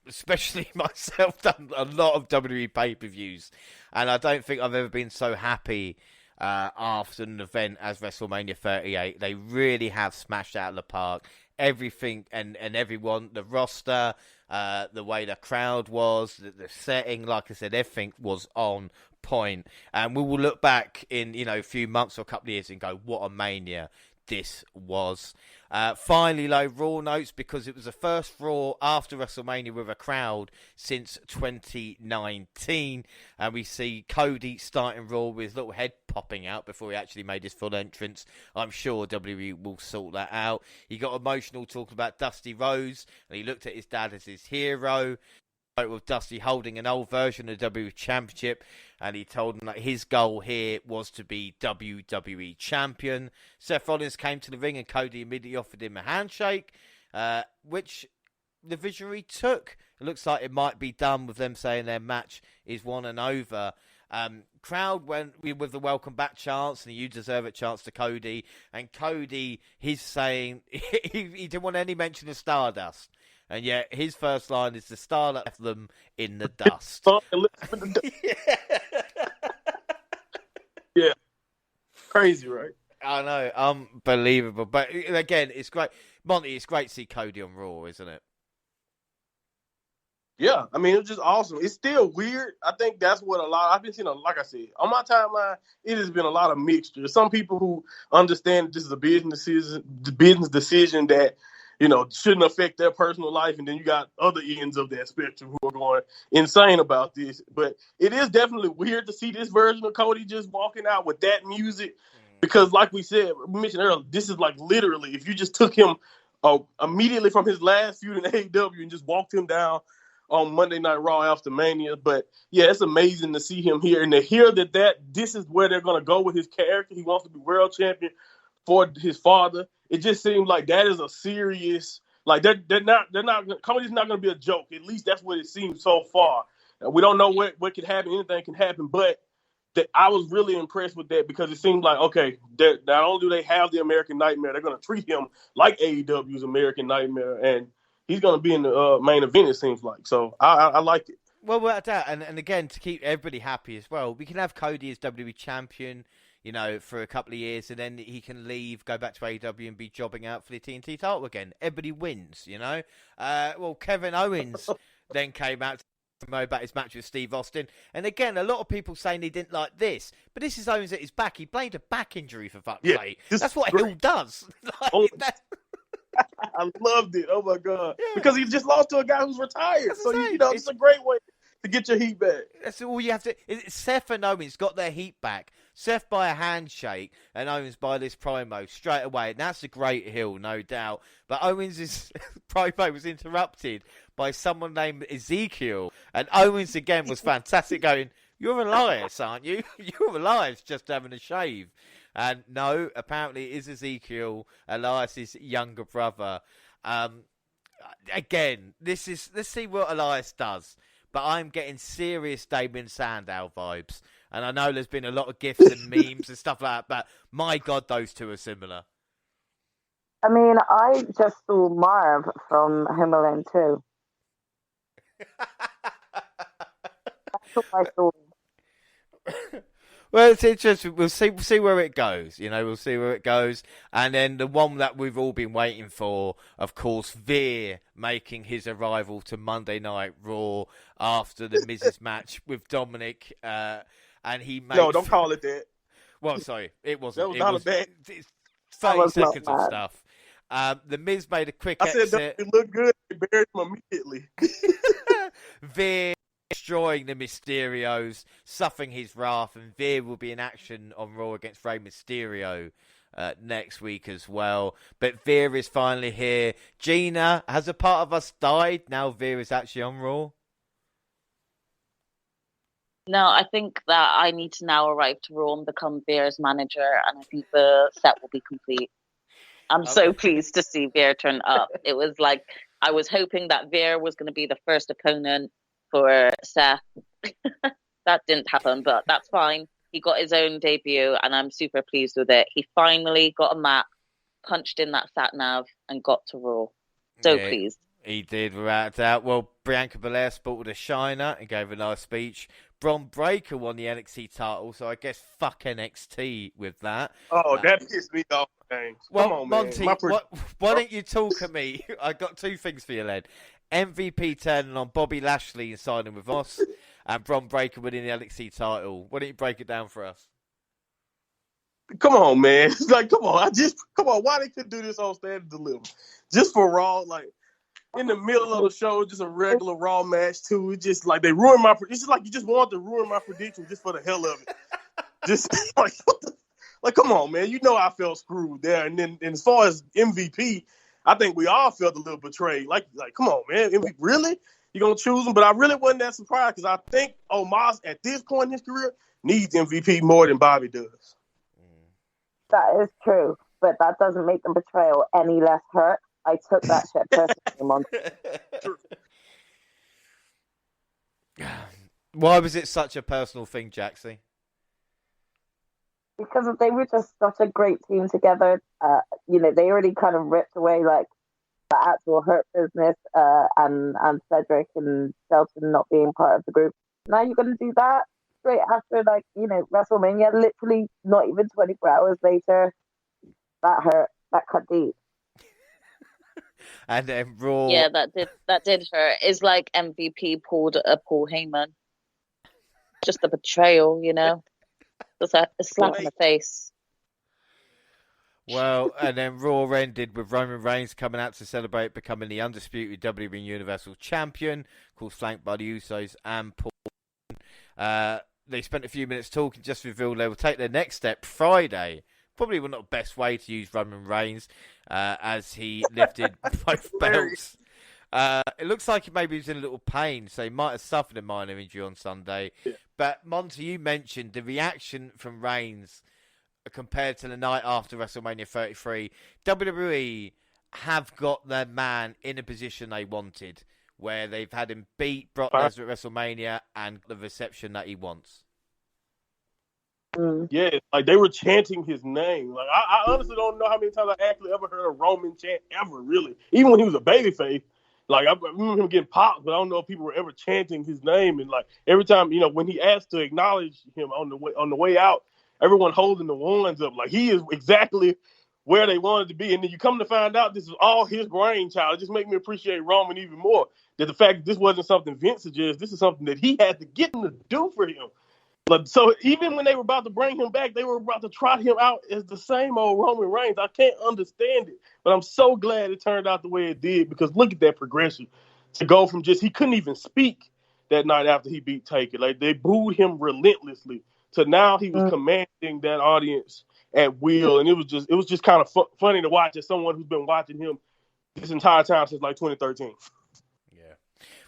especially myself, done a lot of WWE pay-per-views, and I don't think I've ever been so happy after an event as WrestleMania 38. They really have smashed out of the park. Everything and everyone, the roster, the way the crowd was, the setting, like I said, everything was on point. And we will look back in a few months or a couple of years and go, what a Mania this was. Finally, Raw notes, because it was the first Raw after WrestleMania with a crowd since 2019. And we see Cody starting Raw with his little head popping out before he actually made his full entrance. I'm sure WWE will sort that out. He got emotional talking about Dusty Rhodes, and he looked at his dad as his hero. With Dusty holding an old version of the WWE Championship, and he told him that his goal here was to be WWE Champion. Seth Rollins came to the ring, and Cody immediately offered him a handshake, which the Visionary took. It looks like it might be done with them saying their match is won and over. Crowd went with the welcome back chants and the you deserve it chants to Cody, and Cody, he's saying he didn't want any mention of Stardust. And yet, his first line is the star that left them in the dust. Yeah. Crazy, right? I know. Unbelievable. But again, it's great. Monty, it's great to see Cody on Raw, isn't it? Yeah, I mean, it was just awesome. It's still weird. I think that's what I've been seeing, like I said, on my timeline, it has been a lot of mixture. Some people who understand that this is a business decision that, shouldn't affect their personal life. And then you got other ends of that spectrum who are going insane about this. But it is definitely weird to see this version of Cody just walking out with that music. Because like we mentioned earlier, this is like literally, if you just took him immediately from his last feud in AEW and just walked him down on Monday Night Raw after Mania. But yeah, it's amazing to see him here and to hear that this is where they're going to go with his character. He wants to be world champion for his father. It just seems like that is a serious, like they're not, Cody's not going to be a joke. At least that's what it seems so far. We don't know what could happen. Anything can happen, but I was really impressed with that because it seemed like, okay, not only do they have the American Nightmare, they're going to treat him like AEW's American Nightmare, and he's going to be in the main event, it seems like. So I liked it. Well, without doubt. And again, to keep everybody happy as well, we can have Cody as WWE champion, for a couple of years, and then he can leave, go back to AEW and be jobbing out for the TNT title again. Everybody wins, Well, Kevin Owens then came out to promote about his match with Steve Austin. And again, a lot of people saying he didn't like this, but this is Owens at his back. He blamed a back injury, for fuck's sake. That's what Hill does. I loved it. Oh my God. Yeah. Because he just lost to a guy who's retired. So, it's a great way to get your heat back. That's all you have to. Seth and Owens got their heat back. Seth by a handshake and Owens by this promo straight away. And that's a great Hill, no doubt. But Owens' promo was interrupted by someone named Ezekiel. And Owens again was fantastic going, "You're Elias, aren't you? You're Elias just having a shave." And no, apparently it is Ezekiel, Elias' younger brother. Again, let's see what Elias does. But I'm getting serious Damien Sandow vibes. And I know there's been a lot of gifs and memes and stuff like that, but my God, those two are similar. I mean, I just saw Marv from Home Alone 2. That's what I saw. Well, it's interesting. We'll see where it goes. We'll see where it goes. And then the one that we've all been waiting for, of course, Veer making his arrival to Monday Night Raw after the Miz's match with Dominic. And he made... No, don't call it that. Well, sorry, it wasn't. That was not a bad... 30 seconds of stuff. The Miz made a quick exit. I said, it looked good. They buried him immediately. Veer destroying the Mysterios, suffering his wrath, and Veer will be in action on Raw against Rey Mysterio next week as well. But Veer is finally here. Gina, has a part of us died now Veer is actually on Raw? No, I think that I need to now arrive to Raw and become Veer's manager, and I think the set will be complete. I'm so pleased to see Veer turn up. It was like, I was hoping that Veer was going to be the first opponent for Seth. That didn't happen, but that's fine. He got his own debut, and I'm super pleased with it. He finally got a map, punched in that sat nav, and got to Raw. So pleased. He did, without doubt. Well, Bianca Belair sported a shiner and gave a nice speech. Bron Breakker won the NXT title, so I guess fuck NXT with that. Oh, that pissed me off, James. Well, come on, Monty, man. Why don't you talk at me? I got two things for you, Len. MVP turning on Bobby Lashley and signing with us, and Bron Breakker winning the NXT title. Why don't you break it down for us? Come on, man. It's like, come on. Why they couldn't do this on Stand and Deliver? Just for Raw, like, in the middle of the show, just a regular Raw match, too. It's just like they ruined my... It's just like you just wanted to ruin my prediction just for the hell of it. Just like, what the... Like, come on, man. You know I felt screwed there. And then and as far as MVP, I think we all felt a little betrayed. Like come on, man. Really? You're going to choose him? But I really wasn't that surprised because I think Omos, at this point in his career, needs MVP more than Bobby does. That is true, but that doesn't make the betrayal any less hurt. I took that shit personally, Monty. Why was it such a personal thing, Jaxie? Because they were just such a great team together. They already kind of ripped away like the actual Hurt Business and Cedric and Shelton not being part of the group. Now you're going to do that straight after WrestleMania, literally not even 24 hours later. That hurt. That cut deep. And then Raw. Yeah, that did hurt. It's like MVP pulled a Paul Heyman. Just a betrayal, you know. Just a slap in the face. Well, and then Raw ended with Roman Reigns coming out to celebrate becoming the undisputed WWE Universal Champion, of course flanked by the Usos and Paul. They spent a few minutes talking, just revealed they will take their next step Friday. Probably not the best way to use Roman Reigns, as he lifted both belts. It looks like maybe he was in a little pain, so he might have suffered a minor injury on Sunday. Yeah. But Monty, you mentioned the reaction from Reigns compared to the night after WrestleMania 33. WWE have got their man in a position they wanted, where they've had him beat Brock Lesnar at WrestleMania and the reception that he wants. Yeah, like they were chanting his name. Like I honestly don't know how many times I actually ever heard a Roman chant ever, really. Even when he was a babyface. Like, I remember him getting popped, but I don't know if people were ever chanting his name. And, like, every time, you know, when he asked to acknowledge him on the way out, everyone holding the wands up. Like, he is exactly where they wanted to be. And then you come to find out this is all his brainchild. It just makes me appreciate Roman even more. That the fact that this wasn't something Vince suggested, this is something that he had to get him to do for him. But so even when they were about to bring him back, they were about to trot him out as the same old Roman Reigns. I can't understand it. But I'm so glad it turned out the way it did, because look at that progression. To go from just, he couldn't even speak that night after he beat Taker. Like, they booed him relentlessly, to now he was commanding that audience at will. And it was just kind of funny to watch as someone who's been watching him this entire time since like 2013. Yeah.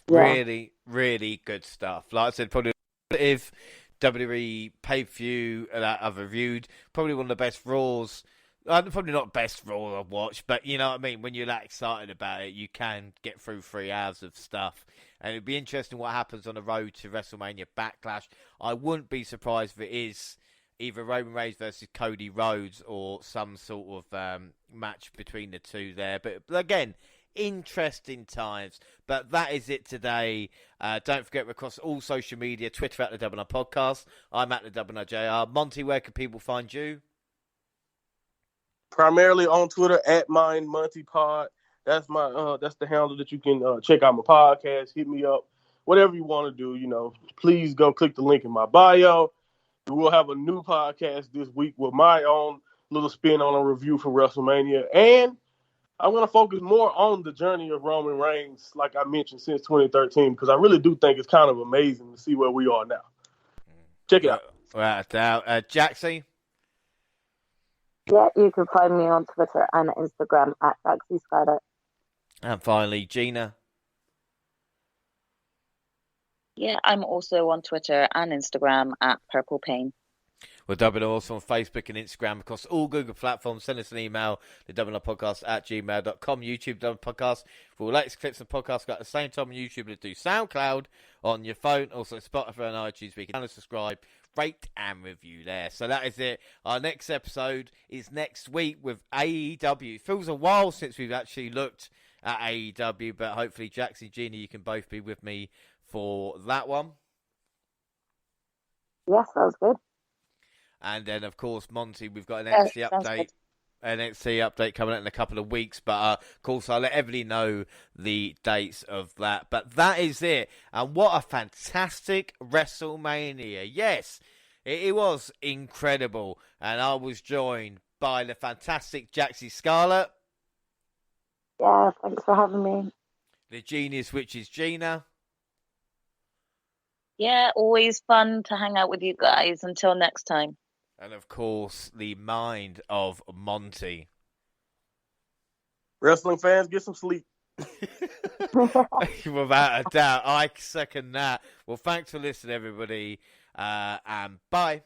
Really, really good stuff. Like I said, probably if WWE pay-per-view that I've reviewed, probably one of the best Raws. Probably not best Raw I've watched, but you know what I mean? When you're that excited about it, you can get through 3 hours of stuff. And it'd be interesting what happens on the road to WrestleMania Backlash. I wouldn't be surprised if it is either Roman Reigns versus Cody Rhodes or some sort of match between the two there. But again, interesting times. But that is it today. Don't forget, we're across all social media, Twitter at the WNR Podcast. I'm at the WNRJR. Monty, where can people find you? Primarily on Twitter at MindMontyPod. That's my that's the handle that you can check out my podcast. Hit me up, whatever you want to do. You know, please go click the link in my bio. We will have a new podcast this week with my own little spin on a review from WrestleMania, and I'm going to focus more on the journey of Roman Reigns, like I mentioned, since 2013, because I really do think it's kind of amazing to see where we are now. Check it out. Jaxie? Yeah, you can find me on Twitter and Instagram at Jaxie Scarlett. And finally, Gina? Yeah, I'm also on Twitter and Instagram at Purple Pain. We're WNR also on Facebook and Instagram across all Google platforms. Send us an email, the WNRpodcast at gmail.com, YouTube WNR Podcast. For all latest clips and podcasts, got at the same time on YouTube to do SoundCloud on your phone, also Spotify and iTunes. We can subscribe, rate and review there. So that is it. Our next episode is next week with AEW. It feels a while since we've actually looked at AEW, but hopefully Jaxie and Gina, you can both be with me for that one. Yes, that was good. And then, of course, Monty, we've got an NXT update. NXT update coming out in a couple of weeks. But, of course, I'll let everybody know the dates of that. But that is it. And what a fantastic WrestleMania. Yes, it was incredible. And I was joined by the fantastic Jaxie Scarlett. Yeah, thanks for having me. The genius, which is Gina. Yeah, always fun to hang out with you guys. Until next time. And, of course, the mind of Monty. Wrestling fans, get some sleep. Without a doubt. I second that. Well, thanks for listening, everybody. And bye.